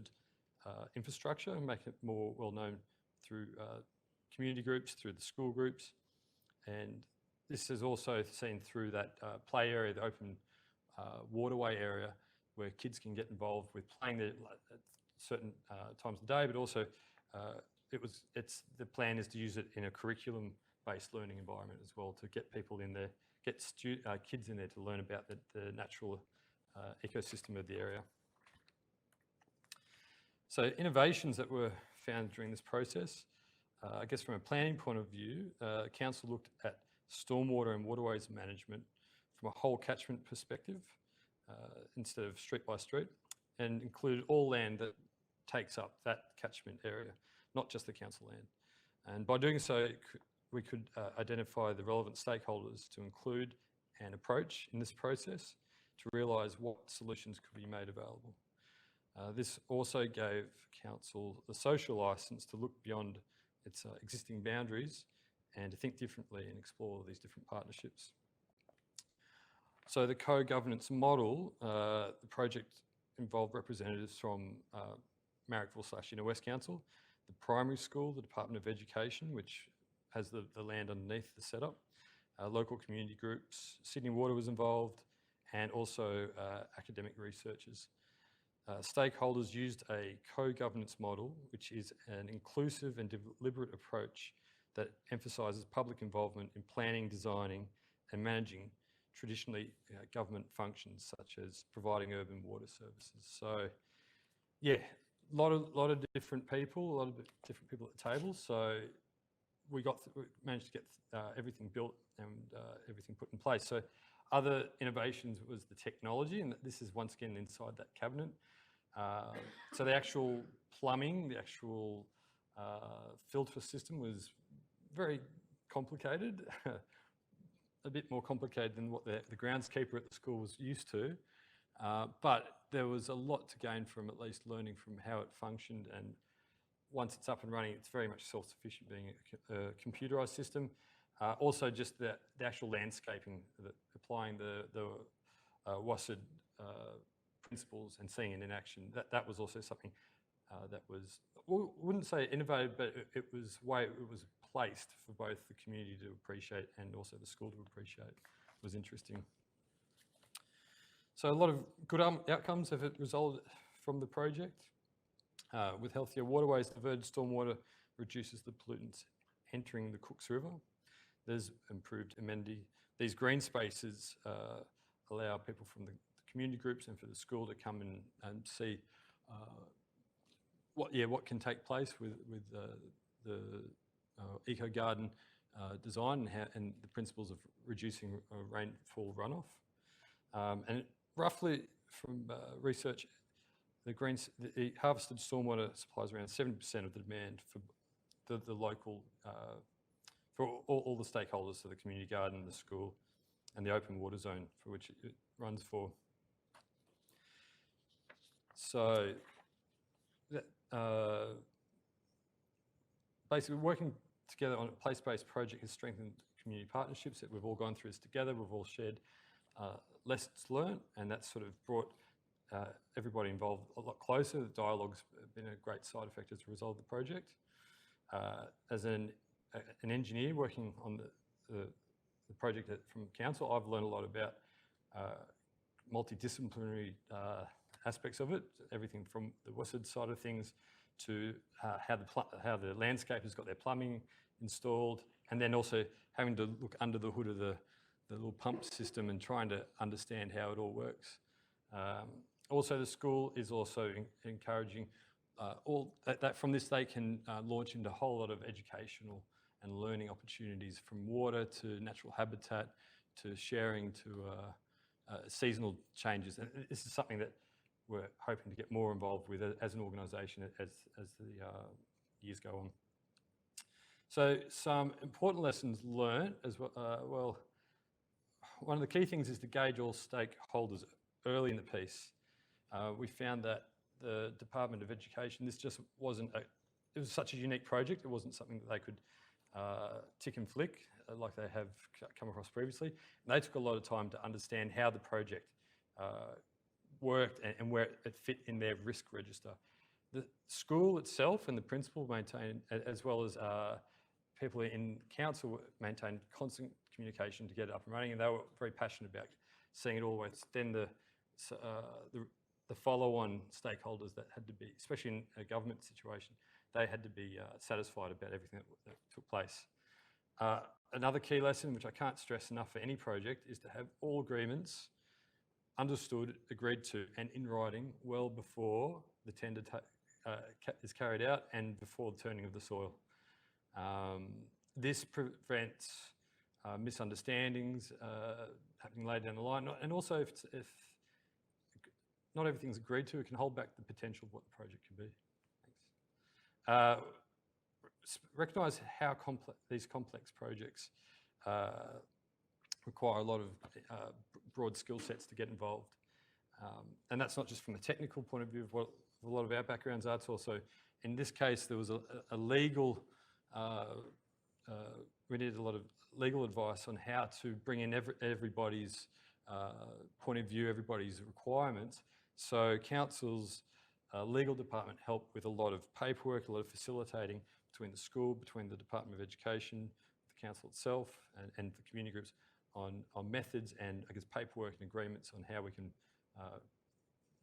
infrastructure and make it more well known through community groups, through the school groups. And this is also seen through that play area, the open waterway area, where kids can get involved with playing there at certain times of the day, but also the plan is to use it in a curriculum-based learning environment as well, to get people in there, get kids in there to learn about the natural ecosystem of the area. So innovations that were found during this process, I guess from a planning point of view, council looked at stormwater and waterways management from a whole catchment perspective instead of street by street, and included all land that takes up that catchment area, not just the council land. And by doing so, we could identify the relevant stakeholders to include and approach in this process to realise what solutions could be made available. This also gave council the social licence to look beyond its existing boundaries and to think differently and explore these different partnerships. So the co-governance model, the project involved representatives from Marrickville / West Council, the primary school, the Department of Education, which has the land underneath the setup, local community groups, Sydney Water was involved, and also academic researchers. Stakeholders used a co-governance model, which is an inclusive and deliberate approach that emphasises public involvement in planning, designing and managing traditionally government functions such as providing urban water services. So yeah, a lot of different people, a lot of different people at the table. So we managed to get everything built and everything put in place. So other innovations was the technology, and this is once again inside that cabinet. So the actual plumbing, the actual filter system was very complicated, a bit more complicated than what the groundskeeper at the school was used to. But there was a lot to gain from at least learning from how it functioned, and once it's up and running, it's very much self-sufficient, being a computerized system. Also, just the actual landscaping, applying the WSC principles and seeing it in action, that was also something that was, wouldn't say innovative, but it was way it was placed for both the community to appreciate and also the school to appreciate. It was interesting. So a lot of good outcomes have resulted from the project. With healthier waterways, diverted stormwater reduces the pollutants entering the Cooks River. There's improved amenity. These green spaces allow people from the community groups and for the school to come in and see what can take place with the eco garden design and the principles of reducing rainfall runoff. And roughly from research, the harvested stormwater supplies around 70% of the demand for the local, for all the stakeholders, so the community garden, the school, and the open water zone for which it runs for. So basically working together on a place-based project has strengthened community partnerships. That we've all gone through this together. We've all shared lessons learned, and that's sort of brought everybody involved a lot closer. The dialogue's been a great side effect as a result of the project. As an engineer working on the project from council, I've learned a lot about multidisciplinary aspects of it, everything from the WSC side of things to how the landscape has got their plumbing installed, and then also having to look under the hood of the little pump system and trying to understand how it all works. Also, the school is also encouraging all that from this they can launch into a whole lot of educational and learning opportunities, from water to natural habitat to sharing to seasonal changes. And this is something that we're hoping to get more involved with as an organisation as the years go on. So some important lessons learned as well. One of the key things is to gauge all stakeholders early in the piece. We found that the Department of Education, this just wasn't it was such a unique project. It wasn't something that they could tick and flick like they have come across previously. And they took a lot of time to understand how the project worked and where it fit in their risk register. The school itself and the principal maintained, as well as people in council, maintained constant communication to get it up and running, and they were very passionate about seeing it all. Then the follow-on stakeholders that had to be, especially in a government situation, they had to be satisfied about everything that took place. Another key lesson, which I can't stress enough for any project, is to have all agreements understood, agreed to, and in writing well before the tender is carried out and before the turning of the soil. This prevents misunderstandings happening later down the line, and also if not everything's agreed to, it can hold back the potential of what the project could be. Thanks. Recognise how these complex projects require a lot of broad skill sets to get involved. And that's not just from the technical point of view of what a lot of our backgrounds are, it's also, in this case, there was a legal, we needed a lot of legal advice on how to bring in everybody's point of view, everybody's requirements. So council's legal department helped with a lot of paperwork, a lot of facilitating between the school, between the Department of Education, the council itself, and the community groups on methods and, I guess, paperwork and agreements on how we can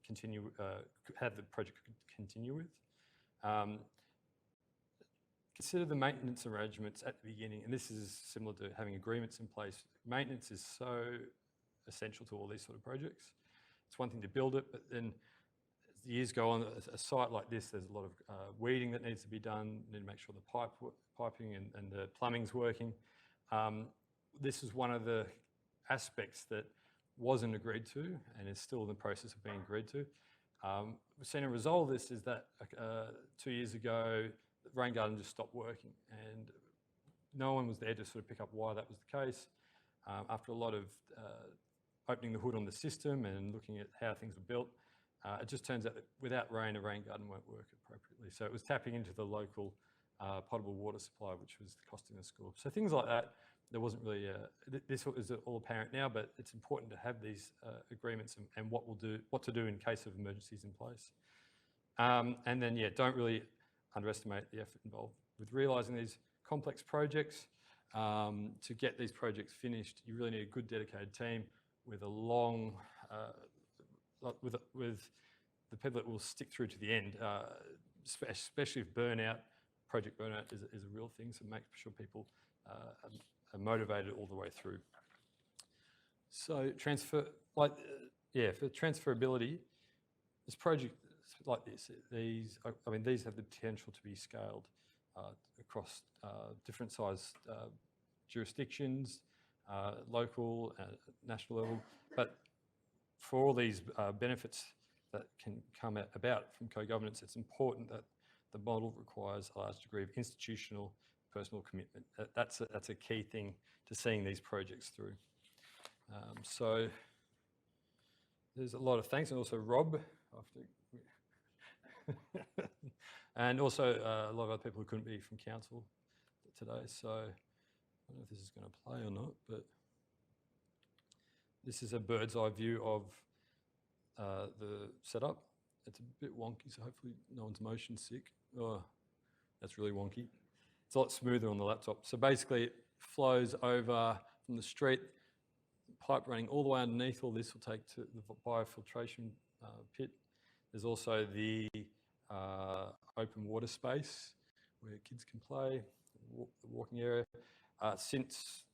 continue, have the project continue with. Consider the maintenance arrangements at the beginning, and this is similar to having agreements in place. Maintenance is so essential to all these sort of projects. It's one thing to build it, but then as the years go on, a site like this, there's a lot of weeding that needs to be done. You need to make sure the piping and the plumbing's working. This is one of the aspects that wasn't agreed to and is still in the process of being agreed to. We've seen a result of this is that 2 years ago, the rain garden just stopped working, and no one was there to sort of pick up why that was the case. After a lot of opening the hood on the system and looking at how things were built. It just turns out that without rain, a rain garden won't work appropriately. So it was tapping into the local potable water supply, which was costing the school. So things like that, there wasn't really, this is all apparent now, but it's important to have these agreements and what to do in case of emergencies in place. And then, yeah, don't really underestimate the effort involved with realising these complex projects. To get these projects finished, you really need a good dedicated team with a long, with the people that will stick through to the end, especially if project burnout is a real thing, so make sure people are motivated all the way through. So for transferability, this project like this, these have the potential to be scaled across different size jurisdictions, local, national level, but for all these benefits that can come about from co-governance, it's important that the model requires a large degree of institutional personal commitment. That's a key thing to seeing these projects through. So there's a lot of thanks, and also Rob, and also a lot of other people who couldn't be from council today. So I don't know if this is going to play or not, but this is a bird's eye view of the setup. It's a bit wonky, so hopefully no one's motion sick. Oh, that's really wonky. It's a lot smoother on the laptop. So basically it flows over from the street, pipe running all the way underneath. All this will take to the biofiltration pit. There's also the open water space where kids can play, the walking area. Since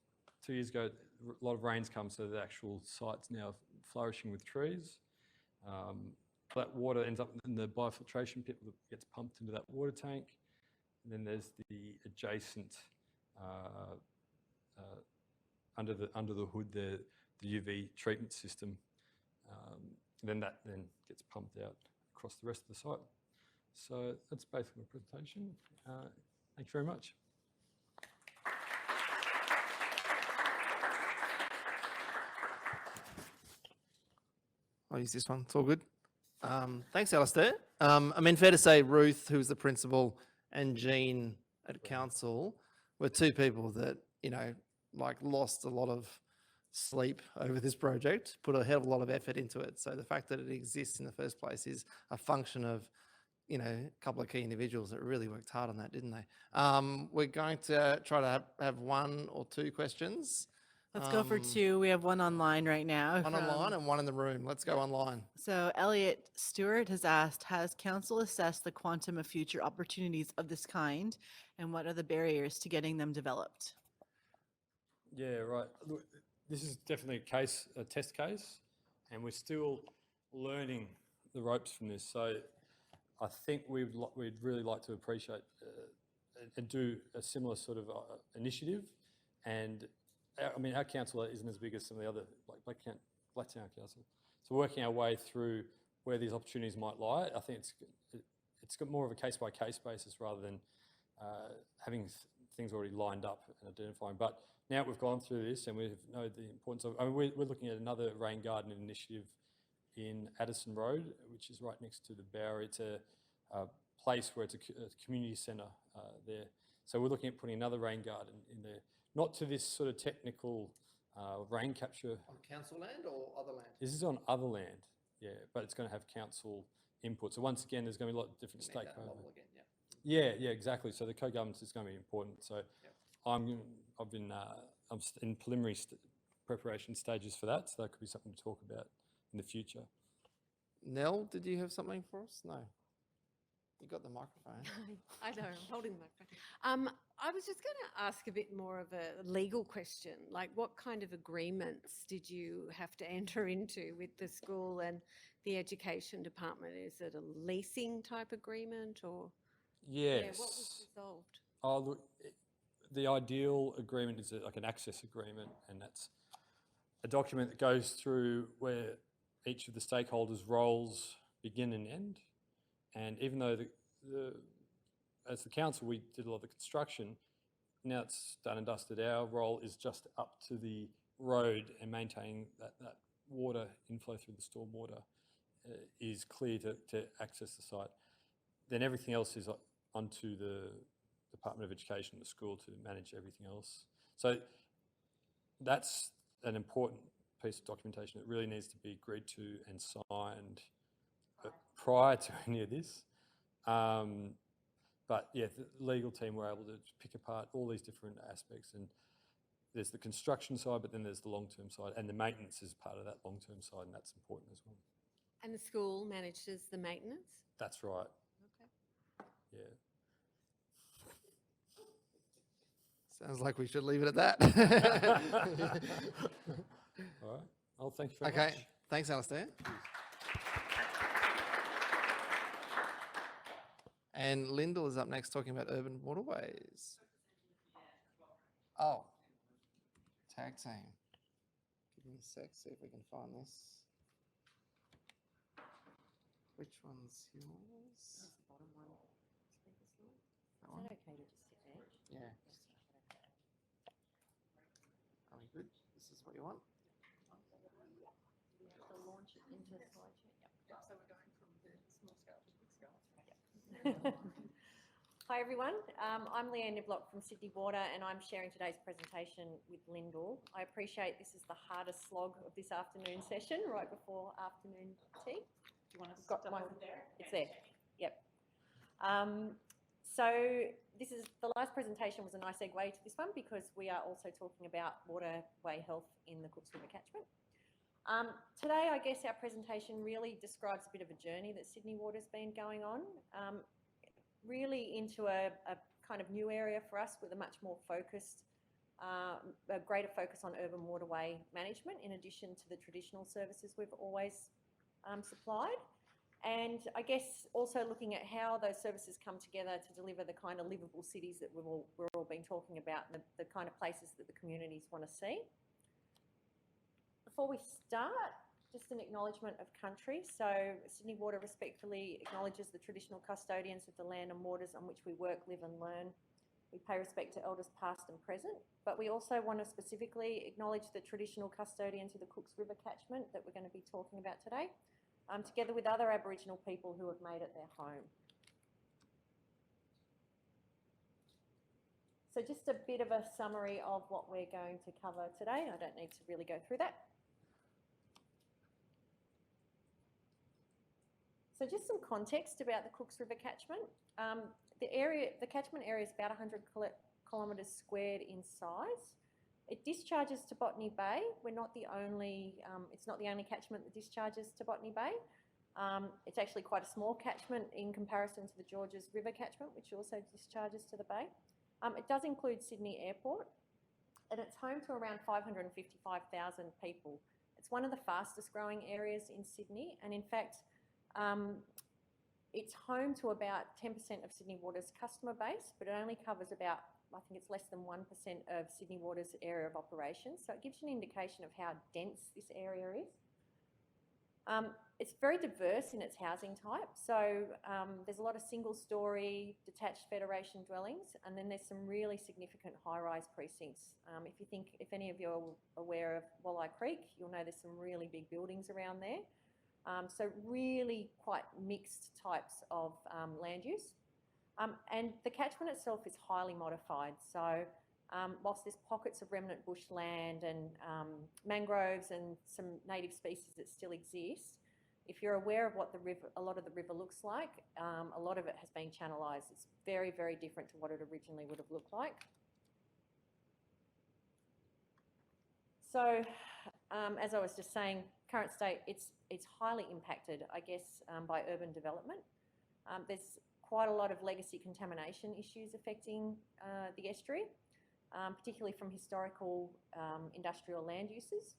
2 years ago, a lot of rain's come, so the actual site's now flourishing with trees. That water ends up in the biofiltration pit that gets pumped into that water tank. And then there's the adjacent, under the hood, the UV treatment system. Then that gets pumped out across the rest of the site. So that's basically my presentation. Thank you very much. I'll use this one. It's all good. Thanks, Alistair. I mean, fair to say Ruth, who's the principal, and Jean at council were two people that, lost a lot of sleep over this project, put a hell of a lot of effort into it. So the fact that it exists in the first place is a function of, a couple of key individuals that really worked hard on that, didn't they? We're going to try to have one or two questions. Let's go for two. We have one online right now. One online and one in the room. Let's go online. So Elliot Stewart has asked, has council assessed the quantum of future opportunities of this kind, and what are the barriers to getting them developed? Yeah, right. Look, this is definitely a test case, and we're still learning the ropes from this. So I think we'd really like to appreciate and do a similar sort of initiative. And our council isn't as big as some of the other, like Blacktown Council. So working our way through where these opportunities might lie, I think it's got more of a case-by-case basis rather than having things already lined up and identifying. But now we've gone through this and we know the importance of, we're looking at another rain garden initiative in Addison Road, which is right next to the Bowery. It's a place where it's a community centre there. So we're looking at putting another rain garden in there. Not to this sort of technical rain capture. On council land or other land? This is on other land, yeah, but it's going to have council input. So once again, there's going to be a lot of different stakeholders. Yeah, exactly. So the co-governance is going to be important. So I'm in preliminary preparation stages for that. So that could be something to talk about in the future. Nell, did you have something for us? No. You got the microphone. I know, I'm holding the microphone. I was just going to ask a bit more of a legal question. Like, what kind of agreements did you have to enter into with the school and the education department? Is it a leasing type agreement or? Yes. Yeah, what was resolved? Oh, look, the ideal agreement is like an access agreement, and that's a document that goes through where each of the stakeholders' roles begin and end. And even though as the council, we did a lot of the construction, now it's done and dusted. Our role is just up to the road and maintaining water inflow through the stormwater is clear to access the site, then everything else is onto the Department of Education, the school, to manage everything else. So that's an important piece of documentation that really needs to be agreed to and signed prior to any of this. But yeah, the legal team were able to pick apart all these different aspects, and there's the construction side, but then there's the long-term side, and the maintenance is part of that long-term side, and that's important as well. And the school manages the maintenance? That's right. Okay. Yeah. Sounds like we should leave it at that. All right. Oh, thank you very Okay, much. thanks, Alistair. And Lyndall is up next talking about urban waterways. Oh, tag team. Give me a sec, see if we can find this. Which one's yours? The bottom one. Is That one? that okay to just sit there? Yeah. Are we good? This is what you want? We have to launch it into a slideshow. Yep. So we're going from the small scale to big scale. Hi everyone, I'm Leanne Niblock from Sydney Water, and I'm sharing today's presentation with Lyndall. I appreciate this is the hardest slog of this afternoon session, right before afternoon tea. Do you want to got my, there? It's there. Yep. So this is the last presentation was a nice segue to this one, because we are also talking about waterway health in the Cooks River catchment. Today, I guess our presentation really describes a bit of a journey that Sydney Water's been going on, really into a kind of new area for us with a much more focused, a greater focus on urban waterway management, in addition to the traditional services we've always supplied. And I guess also looking at how those services come together to deliver the kind of livable cities that we're all been talking about, and the kind of places that the communities want to see. Before we start, just an acknowledgement of country. So Sydney Water respectfully acknowledges the traditional custodians of the land and waters on which we work, live and learn. We pay respect to elders past and present, but we also want to specifically acknowledge the traditional custodians of the Cooks River catchment that we're going to be talking about today, together with other Aboriginal people who have made it their home. So just a bit of a summary of what we're going to cover today. I don't need to really go through that. So just some context about the Cooks River catchment. The catchment area is about 100 kilometres squared in size. It discharges to Botany Bay. We're not the only, it's not the only catchment that discharges to Botany Bay. It's actually quite a small catchment in comparison to the Georges River catchment, which also discharges to the bay. It does include Sydney Airport, and it's home to around 555,000 people. It's one of the fastest growing areas in Sydney, and in fact, it's home to about 10% of Sydney Water's customer base, but it only covers about, I think it's less than 1% of Sydney Water's area of operation. So it gives you an indication of how dense this area is. It's very diverse in its housing type. So there's a lot of single-storey detached Federation dwellings, and then there's some really significant high-rise precincts. If any of you are aware of Walleye Creek, you'll know there's some really big buildings around there. So really quite mixed types of land use. And the catchment itself is highly modified. So whilst there's pockets of remnant bushland and mangroves and some native species that still exist, if you're aware of what a lot of the river looks like, a lot of it has been channelized. It's very, very different to what it originally would have looked like. So as I was just saying, current state, it's highly impacted, I guess, by urban development. There's quite a lot of legacy contamination issues affecting the estuary, particularly from historical industrial land uses.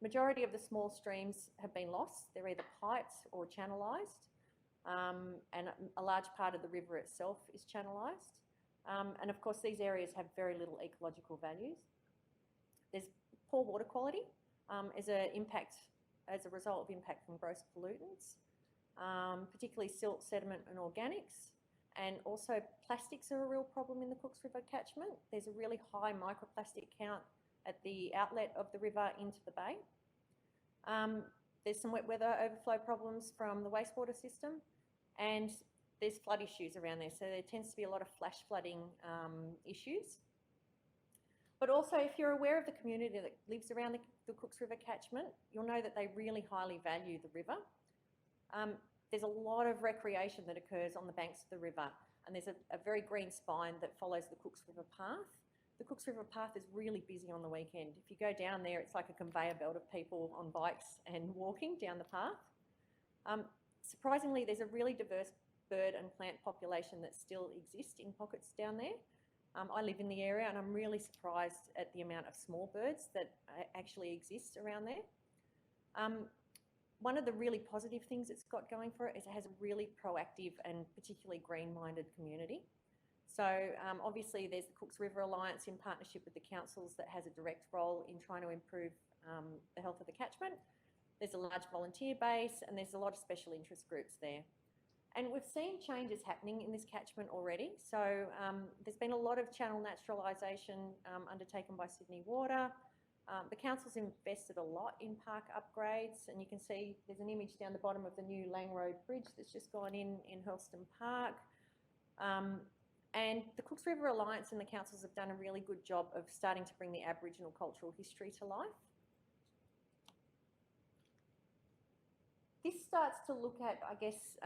Majority of the small streams have been lost. They're either piped or channelized, and a large part of the river itself is channelized. And of course, these areas have very little ecological values. There's poor water quality as a result of impact from gross pollutants, particularly silt, sediment and organics. And also plastics are a real problem in the Cooks River catchment. There's a really high microplastic count at the outlet of the river into the bay. There's some wet weather overflow problems from the wastewater system, and there's flood issues around there. So there tends to be a lot of flash flooding issues. But also, if you're aware of the community that lives around the Cooks River catchment, you'll know that they really highly value the river. There's a lot of recreation that occurs on the banks of the river, and there's a very green spine that follows the Cooks River path. The Cooks River path is really busy on the weekend. If you go down there, it's like a conveyor belt of people on bikes and walking down the path. Surprisingly, there's a really diverse bird and plant population that still exists in pockets down there. I live in the area, and I'm really surprised at the amount of small birds that actually exist around there. One of the really positive things it's got going for it is it has a really proactive and particularly green-minded community. So obviously there's the Cooks River Alliance in partnership with the councils that has a direct role in trying to improve the health of the catchment. There's a large volunteer base, and there's a lot of special interest groups there. And we've seen changes happening in this catchment already. So there's been a lot of channel naturalisation undertaken by Sydney Water. The council's invested a lot in park upgrades, and you can see there's an image down the bottom of the new Lang Road Bridge that's just gone in Hurlston Park. And the Cooks River Alliance and the councils have done a really good job of starting to bring the Aboriginal cultural history to life. This starts to look at, I guess,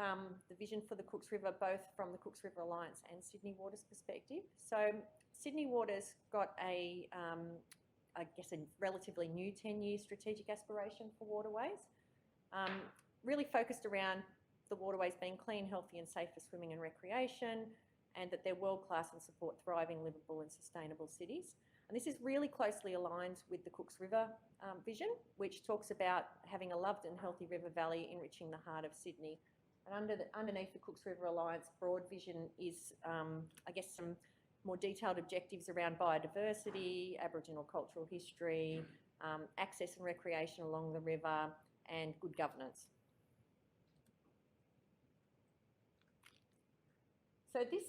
the vision for the Cooks River, both from the Cooks River Alliance and Sydney Water's perspective. So Sydney Water's got I guess, a relatively new 10-year strategic aspiration for waterways, really focused around the waterways being clean, healthy and safe for swimming and recreation, and that they're world-class and support thriving, livable and sustainable cities. And this is really closely aligned with the Cooks River vision, which talks about having a loved and healthy river valley enriching the heart of Sydney. And underneath the Cooks River Alliance broad vision is, I guess, some more detailed objectives around biodiversity, Aboriginal cultural history, access and recreation along the river, and good governance. So this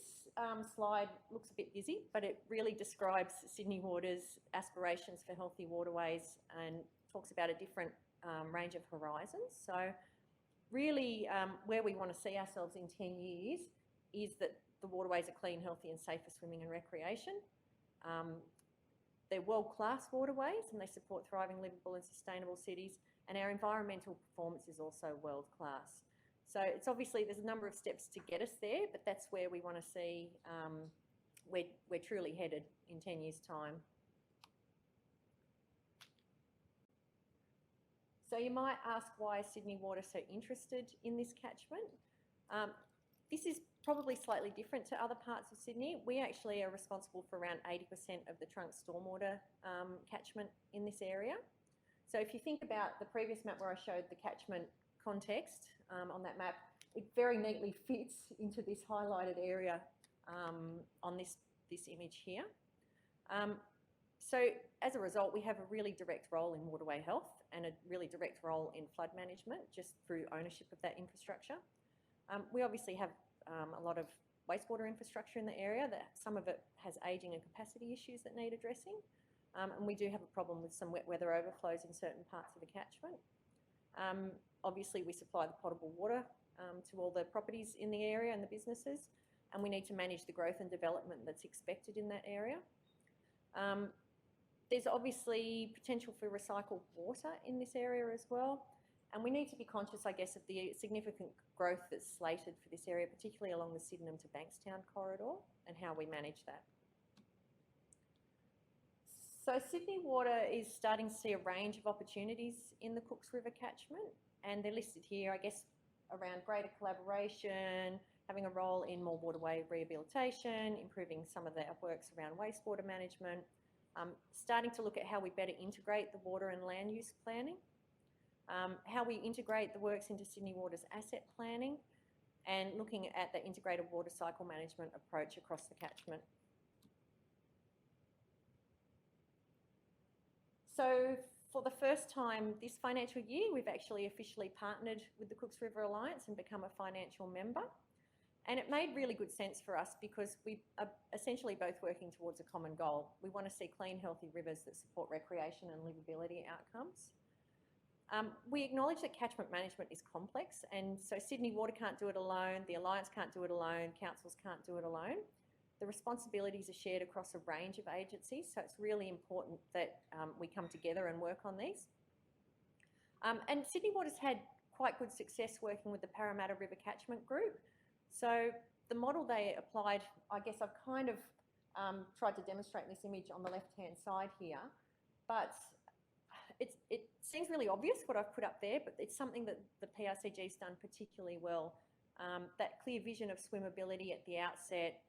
slide looks a bit busy, but it really describes Sydney Water's aspirations for healthy waterways and talks about a different range of horizons. So really where we want to see ourselves in 10 years is that the waterways are clean, healthy and safe for swimming and recreation. They're world-class waterways and they support thriving, livable and sustainable cities, and our environmental performance is also world-class. So it's obviously, there's a number of steps to get us there, but that's where we want to see we're truly headed in 10 years' time. So you might ask, why is Sydney Water so interested in this catchment? This is probably slightly different to other parts of Sydney. We actually are responsible for around 80% of the trunk stormwater catchment in this area. So if you think about the previous map where I showed the catchment context on that map, it very neatly fits into this highlighted area on this image here. So as a result, we have a really direct role in waterway health and a really direct role in flood management just through ownership of that infrastructure. We obviously have a lot of wastewater infrastructure in the area. That some of it has ageing and capacity issues that need addressing. And we do have a problem with some wet weather overflows in certain parts of the catchment. Obviously, we supply the potable water to all the properties in the area and the businesses, and we need to manage the growth and development that's expected in that area. There's obviously potential for recycled water in this area as well, and we need to be conscious, I guess, of the significant growth that's slated for this area, particularly along the Sydenham to Bankstown corridor, and how we manage that. So Sydney Water is starting to see a range of opportunities in the Cooks River catchment, and they're listed here, I guess, around greater collaboration, having a role in more waterway rehabilitation, improving some of the works around wastewater management, starting to look at how we better integrate the water and land use planning, how we integrate the works into Sydney Water's asset planning, and looking at the integrated water cycle management approach across the catchment. So for the first time this financial year, we've actually officially partnered with the Cooks River Alliance and become a financial member. And it made really good sense for us because we are essentially both working towards a common goal. We want to see clean, healthy rivers that support recreation and livability outcomes. We acknowledge that catchment management is complex, and so Sydney Water can't do it alone, the Alliance can't do it alone, councils can't do it alone. The responsibilities are shared across a range of agencies, so it's really important that we come together and work on these. And Sydney Water's had quite good success working with the Parramatta River Catchment Group. So the model they applied, I guess I've kind of tried to demonstrate this image on the left-hand side here, but it seems really obvious what I've put up there, but it's something that the PRCG's done particularly well. That clear vision of swimmability at the outset,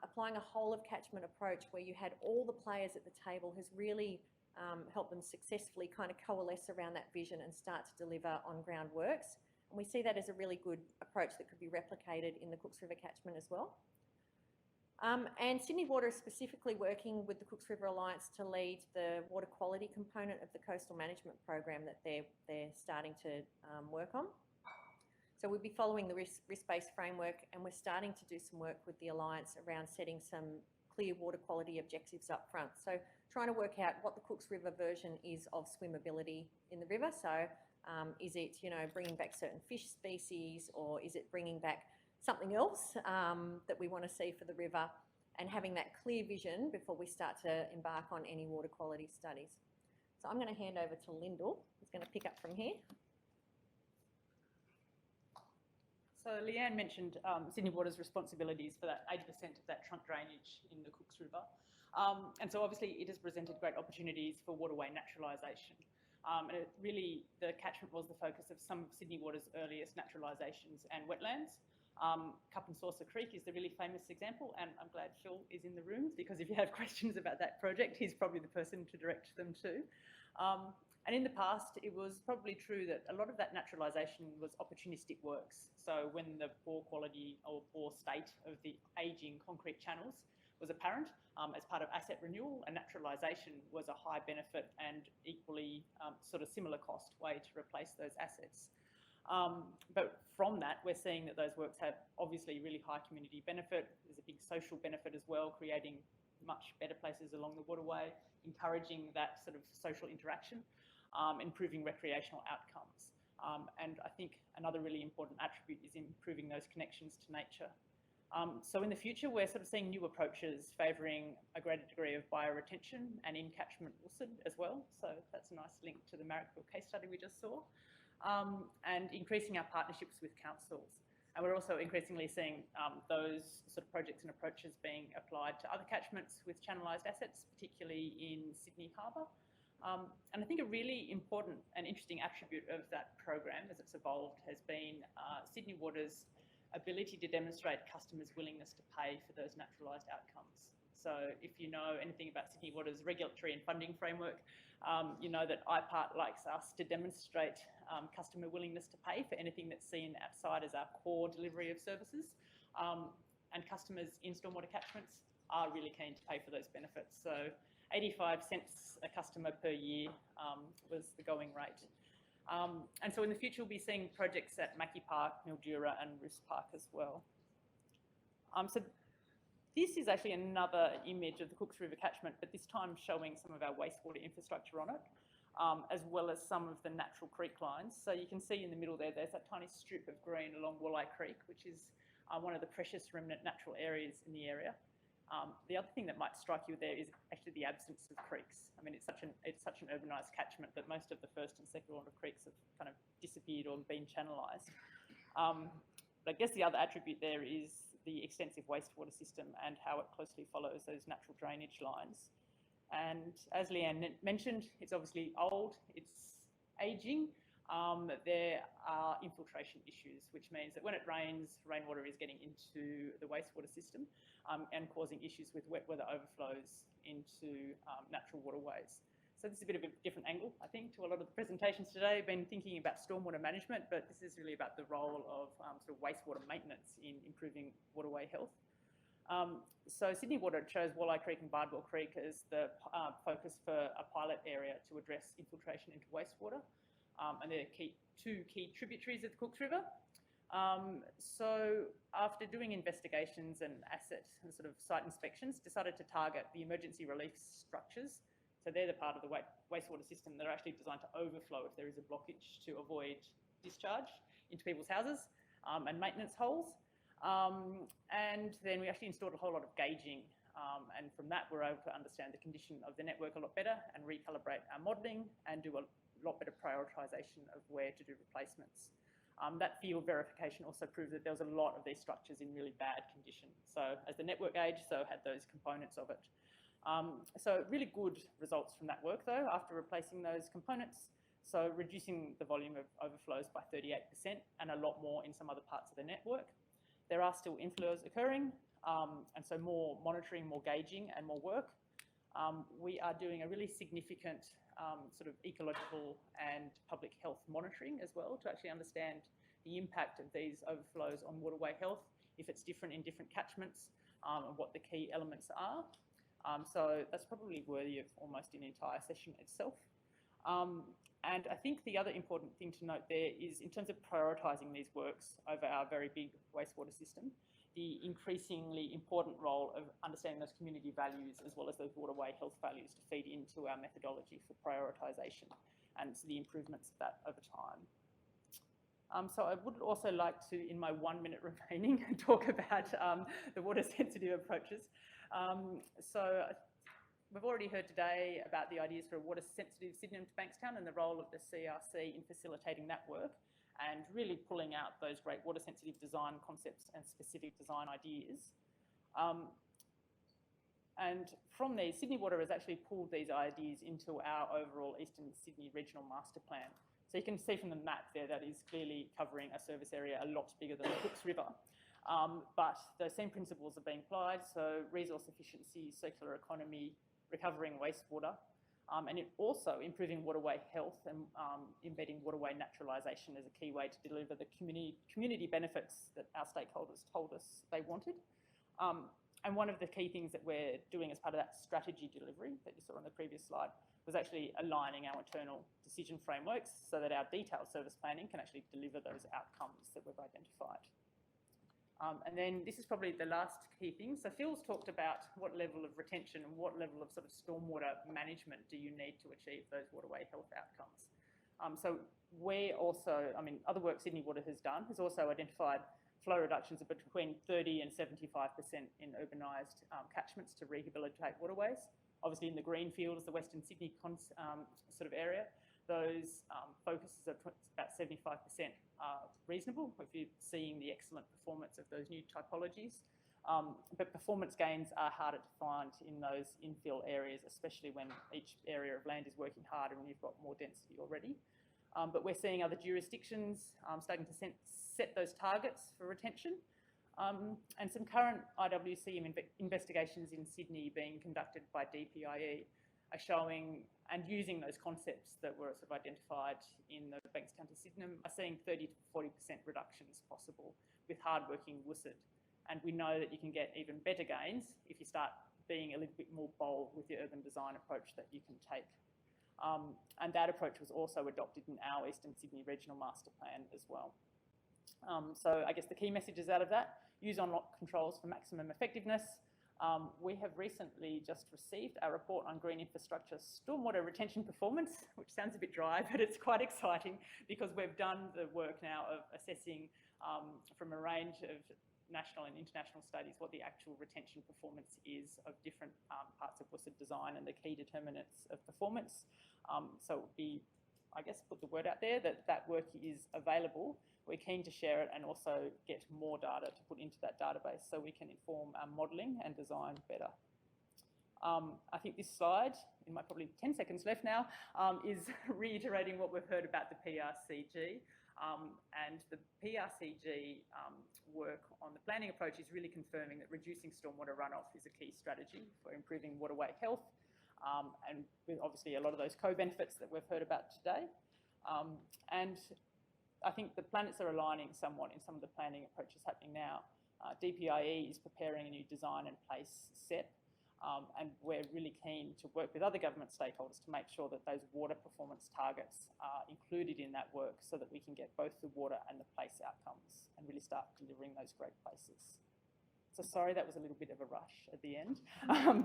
applying a whole of catchment approach where you had all the players at the table has really helped them successfully kind of coalesce around that vision and start to deliver on-ground works. And we see that as a really good approach that could be replicated in the Cooks River catchment as well. And Sydney Water is specifically working with the Cooks River Alliance to lead the water quality component of the coastal management program that they're starting to work on. So we'll be following the risk-based framework, and we're starting to do some work with the Alliance around setting some clear water quality objectives up front. So trying to work out what the Cooks River version is of swimmability in the river. So is it, you know, bringing back certain fish species, or is it bringing back something else that we want to see for the river, and having that clear vision before we start to embark on any water quality studies. So I'm going to hand over to Lyndall, who's going to pick up from here. So Leanne mentioned Sydney Water's responsibilities for that 80% of that trunk drainage in the Cooks River. And so obviously it has presented great opportunities for waterway naturalisation. And it really, the catchment was the focus of some of Sydney Water's earliest naturalisations and wetlands. Cup and Saucer Creek is the really famous example, and I'm glad Phil is in the room, because if you have questions about that project, he's probably the person to direct them to. And in the past, it was probably true that a lot of that naturalisation was opportunistic works. So when the poor quality or poor state of the ageing concrete channels was apparent, as part of asset renewal, and naturalisation was a high benefit and equally sort of similar cost way to replace those assets. But from that, we're seeing that those works have obviously really high community benefit. There's a big social benefit as well, creating much better places along the waterway, encouraging that sort of social interaction, improving recreational outcomes. And I think another really important attribute is improving those connections to nature. So in the future, we're sort of seeing new approaches favouring a greater degree of bioretention and in-catchment WSC as well. So that's a nice link to the Marrickville case study we just saw. And increasing our partnerships with councils. And we're also increasingly seeing those sort of projects and approaches being applied to other catchments with channellised assets, particularly in Sydney Harbour. And I think a really important and interesting attribute of that program as it's evolved has been Sydney Water's ability to demonstrate customers' willingness to pay for those naturalised outcomes. So if you know anything about Sydney Water's regulatory and funding framework, you know that IPART likes us to demonstrate customer willingness to pay for anything that's seen outside as our core delivery of services. And customers in stormwater catchments are really keen to pay for those benefits. So 85 cents a customer per year was the going rate. And so in the future, we'll be seeing projects at Mackie Park, Mildura and Roos Park as well. So this is actually another image of the Cooks River catchment, but this time showing some of our wastewater infrastructure on it, as well as some of the natural creek lines. So you can see in the middle there, there's that tiny strip of green along Walleye Creek, which is one of the precious remnant natural areas in the area. The other thing that might strike you there is actually the absence of creeks. I mean, it's such an urbanised catchment that most of the first and second order creeks have kind of disappeared or been channellised. But I guess the other attribute there is the extensive wastewater system and how it closely follows those natural drainage lines. And as Leanne mentioned, it's obviously old, it's ageing. There are infiltration issues, which means that when it rains, rainwater is getting into the wastewater system and causing issues with wet weather overflows into natural waterways. So this is a bit of a different angle, I think, to a lot of the presentations today. I've been thinking about stormwater management, but this is really about the role of sort of wastewater maintenance in improving waterway health. So Sydney Water chose Walleye Creek and Bardwell Creek as the focus for a pilot area to address infiltration into wastewater. And they're two key tributaries of the Cooks River. So after doing investigations and asset and sort of site inspections, decided to target the emergency relief structures So they're the part of the wastewater system that are actually designed to overflow if there is a blockage to avoid discharge into people's houses and maintenance holes. And then we actually installed a whole lot of gauging, and from that we're able to understand the condition of the network a lot better and recalibrate our modelling and do a lot better prioritisation of where to do replacements. That field verification also proved that there was a lot of these structures in really bad condition. So as the network aged, so had those components of it. So really good results from that work though, after replacing those components. So reducing the volume of overflows by 38% and a lot more in some other parts of the network. There are still inflows occurring, and so more monitoring, more gauging and more work. We are doing a really significant sort of ecological and public health monitoring as well to actually understand the impact of these overflows on waterway health, if it's different in different catchments, and what the key elements are. So that's probably worthy of almost an entire session itself. And I think the other important thing to note there is in terms of prioritising these works over our very big wastewater system, the increasingly important role of understanding those community values as well as those waterway health values to feed into our methodology for prioritisation and the improvements of that over time. So I would also like to, in my 1 minute remaining, talk about the water sensitive approaches. So we've already heard today about the ideas for a water sensitive Sydenham to Bankstown and the role of the CRC in facilitating that work and really pulling out those great water sensitive design concepts and specific design ideas. And from these, Sydney Water has actually pulled these ideas into our overall Eastern Sydney Regional Master Plan. So you can see from the map there that is clearly covering a service area a lot bigger than the Cooks River. But those same principles are being applied, so resource efficiency, circular economy, recovering wastewater, and it also improving waterway health and embedding waterway naturalisation as a key way to deliver the community benefits that our stakeholders told us they wanted. And one of the key things that we're doing as part of that strategy delivery that you saw on the previous slide was actually aligning our internal decision frameworks so that our detailed service planning can actually deliver those outcomes that we've identified. And then this is probably the last key thing. So Phil's talked about what level of retention and what level of sort of stormwater management do you need to achieve those waterway health outcomes. So we also, I mean, other work Sydney Water has done has also identified flow reductions of between 30 and 75% in urbanised catchments to rehabilitate waterways. Obviously in the green fields, the Western Sydney sort of area, those focuses are about 75% are reasonable if you're seeing the excellent performance of those new typologies. But performance gains are harder to find in those infill areas, especially when each area of land is working harder and you've got more density already. But we're seeing other jurisdictions starting to set those targets for retention. And some current IWC investigations in Sydney being conducted by DPIE are showing and using those concepts that were sort of identified in the Bankstown to Sydenham are seeing 30 to 40% reductions possible with hard-working WSC. And we know that you can get even better gains if you start being a little bit more bold with the urban design approach that you can take. And that approach was also adopted in our Eastern Sydney Regional Master Plan as well. So I guess the key messages out of that, use on-lock controls for maximum effectiveness. We have recently just received our report on green infrastructure stormwater retention performance, which sounds a bit dry, but it's quite exciting because we've done the work now of assessing from a range of national and international studies what the actual retention performance is of different parts of WSC design and the key determinants of performance. So it would be, I guess, put the word out there that that work is available. We're keen to share it and also get more data to put into that database so we can inform our modelling and design better. I think this slide, in my probably 10 seconds left now, is reiterating what we've heard about the PRCG. And the PRCG work on the planning approach is really confirming that reducing stormwater runoff is a key strategy for improving waterway health, and with obviously a lot of those co-benefits that we've heard about today. And I think the planets are aligning somewhat in some of the planning approaches happening now. DPIE is preparing a new design and place set, and we're really keen to work with other government stakeholders to make sure that those water performance targets are included in that work so that we can get both the water and the place outcomes and really start delivering those great places. So sorry that was a little bit of a rush at the end,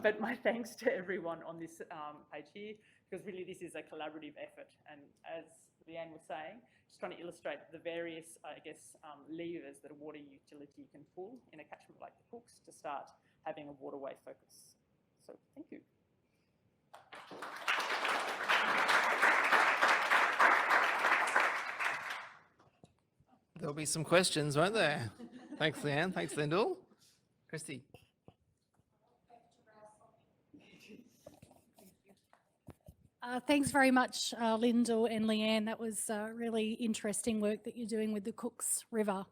but my thanks to everyone on this page here, because really this is a collaborative effort. And as Leanne was saying, just trying to illustrate the various, I guess, levers that a water utility can pull in a catchment like the Cooks to start having a waterway focus. So thank you. There'll be some questions, won't there? Thanks, Leanne. Thanks, Lyndall. Christy. Thanks very much, Lyndall and Leanne. That was really interesting work that you're doing with the Cooks River.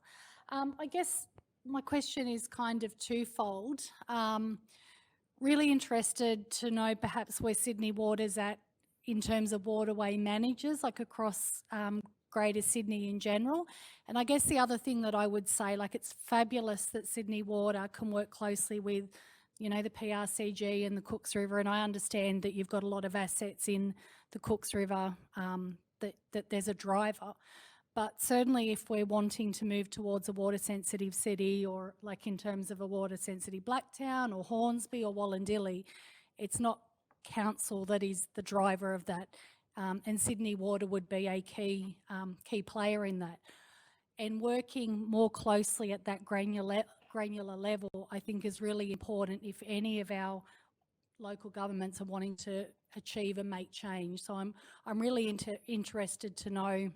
I guess my question is kind of twofold. Really interested to know perhaps where Sydney Water's at in terms of waterway managers, like across Greater Sydney in general. And I guess the other thing that I would say, like it's fabulous that Sydney Water can work closely with, you know, the PRCG and the Cooks River. And I understand that you've got a lot of assets in the Cooks River, that there's a driver. But certainly if we're wanting to move towards a water sensitive city, or like in terms of a water sensitive Blacktown or Hornsby or Wallandilly, it's not council that is the driver of that. And Sydney Water would be a key player in that. And working more closely at that granular level, I think is really important if any of our local governments are wanting to achieve and make change. So I'm really interested to know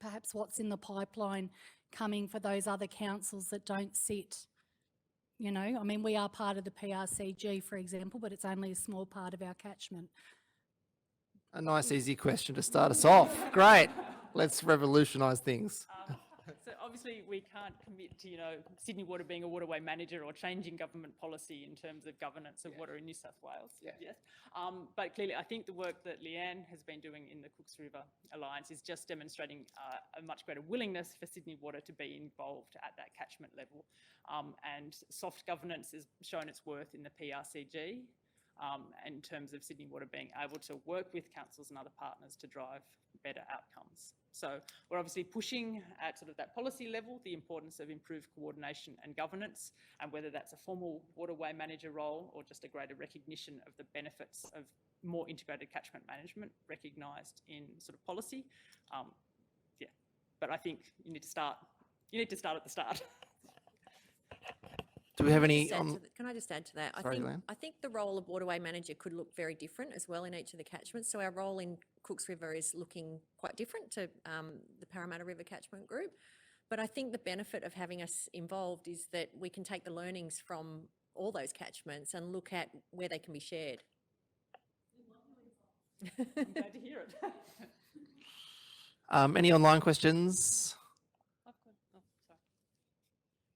perhaps what's in the pipeline coming for those other councils that don't sit, you know, I mean, we are part of the PRCG, for example, but it's only a small part of our catchment. A nice, easy question to start us off. Great. Let's revolutionise things. So obviously we can't commit to, you know, Sydney Water being a waterway manager or changing government policy in terms of governance of water in New South Wales. Yeah. Yes. But clearly I think the work that Leanne has been doing in the Cooks River Alliance is just demonstrating a much greater willingness for Sydney Water to be involved at that catchment level. And soft governance has shown its worth in the PRCG. In terms of Sydney Water being able to work with councils and other partners to drive better outcomes. So we're obviously pushing at sort of that policy level, the importance of improved coordination and governance, and whether that's a formal waterway manager role or just a greater recognition of the benefits of more integrated catchment management recognised in sort of policy. Yeah, but I think you need to start at the start. Do we have any? Can I just add to that? Sorry, I think the role of waterway manager could look very different as well in each of the catchments. So our role in Cooks River is looking quite different to the Parramatta River catchment group. But I think the benefit of having us involved is that we can take the learnings from all those catchments and look at where they can be shared. I'm glad to hear it. Any online questions?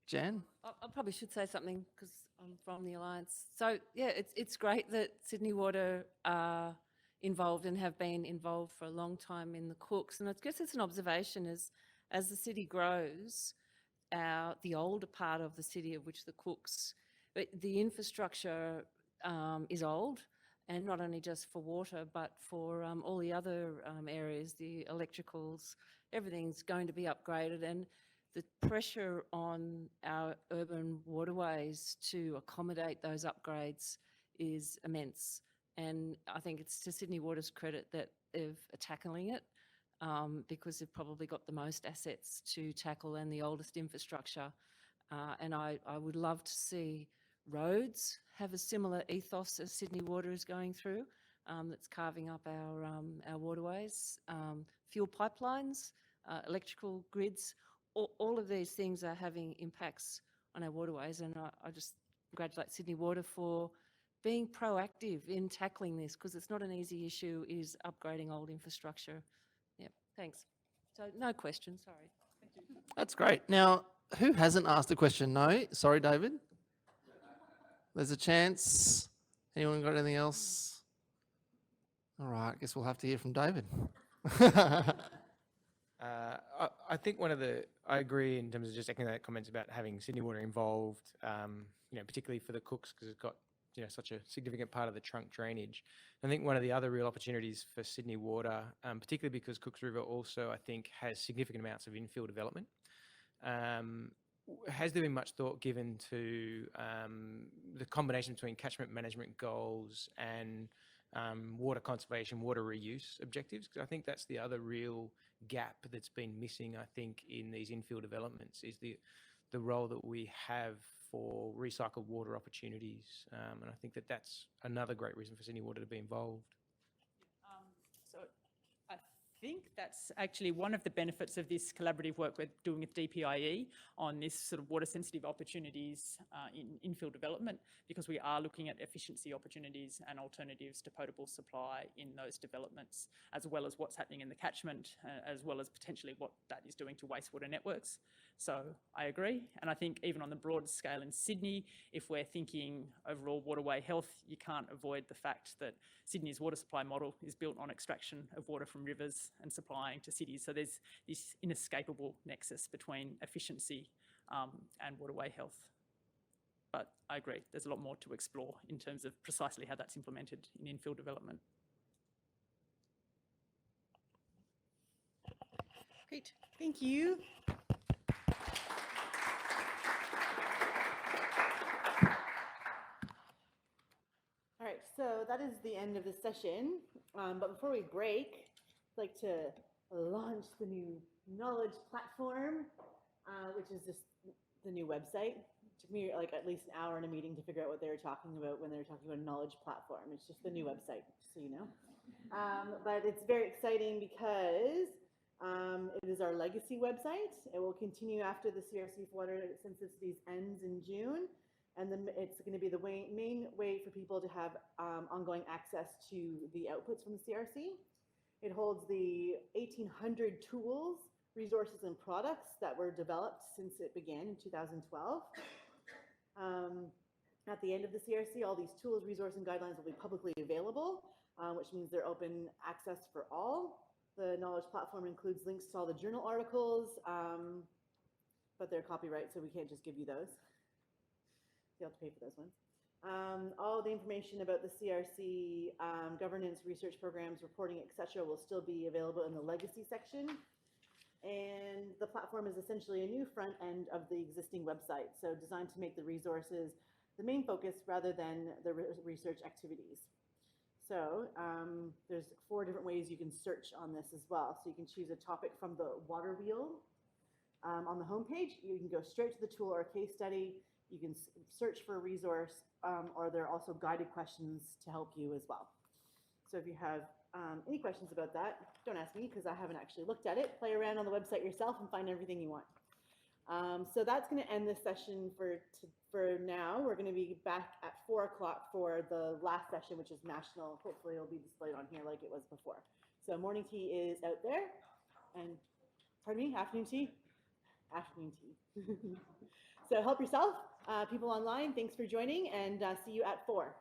Jan? I probably should say something because I'm from the Alliance. So yeah, it's great that Sydney Water are involved and have been involved for a long time in the Cooks. And I guess it's an observation as the city grows, the older part of the city of which the Cooks, the infrastructure is old, and not only just for water, but for all the other areas, the electricals, everything's going to be upgraded. And the pressure on our urban waterways to accommodate those upgrades is immense. And I think it's to Sydney Water's credit that they're tackling it because they've probably got the most assets to tackle and the oldest infrastructure. And I would love to see roads have a similar ethos as Sydney Water is going through, that's carving up our waterways, fuel pipelines, electrical grids. All of these things are having impacts on our waterways, and I just congratulate Sydney Water for being proactive in tackling this, because it's not an easy issue, is upgrading old infrastructure. Yeah, thanks. So no question, sorry. Thank you. That's great. Now, who hasn't asked a question? No? Sorry, David? There's a chance. Anyone got anything else? All right, I guess we'll have to hear from David. I think I agree in terms of just echoing that comments about having Sydney Water involved, particularly for the Cooks, because it's got, such a significant part of the trunk drainage. I think one of the other real opportunities for Sydney Water, particularly because Cooks River also, I think, has significant amounts of infill development, has there been much thought given to the combination between catchment management goals and water conservation, water reuse objectives? Because I think that's the other real gap that's been missing, I think, in these infill developments, is the role that we have for recycled water opportunities. And I think that that's another great reason for Sydney Water to be involved. So I think that's actually one of the benefits of this collaborative work we're doing with DPIE on this sort of water sensitive opportunities in infill development, because we are looking at efficiency opportunities and alternatives to potable supply in those developments, as well as what's happening in the catchment, as well as potentially what that is doing to wastewater networks. So I agree. And I think even on the broader scale in Sydney, if we're thinking overall waterway health, you can't avoid the fact that Sydney's water supply model is built on extraction of water from rivers and supplying to cities. So there's this inescapable nexus between efficiency and waterway health. But I agree, there's a lot more to explore in terms of precisely how that's implemented in infill development. Great, thank you. All right, so that is the end of the session. But before we break, I'd like to launch the new knowledge platform, which is just the new website. It took me like at least an hour in a meeting to figure out what they were talking about when they were talking about a knowledge platform. It's just the new website, just so you know. But it's very exciting because it is our legacy website. It will continue after the CRC for Water Sensitivities ends in June. And then it's going to be the main way for people to have ongoing access to the outputs from the CRC. It holds the 1,800 tools, resources, and products that were developed since it began in 2012. At the end of the CRC, all these tools, resources, and guidelines will be publicly available, which means they're open access for all. The knowledge platform includes links to all the journal articles, but they're copyright, so we can't just give you those. You have to pay for those ones. All the information about the CRC, governance, research programs, reporting, etc. will still be available in the legacy section. And the platform is essentially a new front end of the existing website, so designed to make the resources the main focus rather than the research activities. So there's 4 different ways you can search on this as well. So you can choose a topic from the water wheel on the homepage. You can go straight to the tool or case study. You can search for a resource, or there are also guided questions to help you as well. So if you have any questions about that, don't ask me because I haven't actually looked at it. Play around on the website yourself and find everything you want. So that's going to end this session for now. We're going to be back at 4 o'clock for the last session, which is national. Hopefully it'll be displayed on here like it was before. So morning tea is out there. And pardon me, afternoon tea? Afternoon tea. So help yourself. People online, thanks for joining, and see you at 4.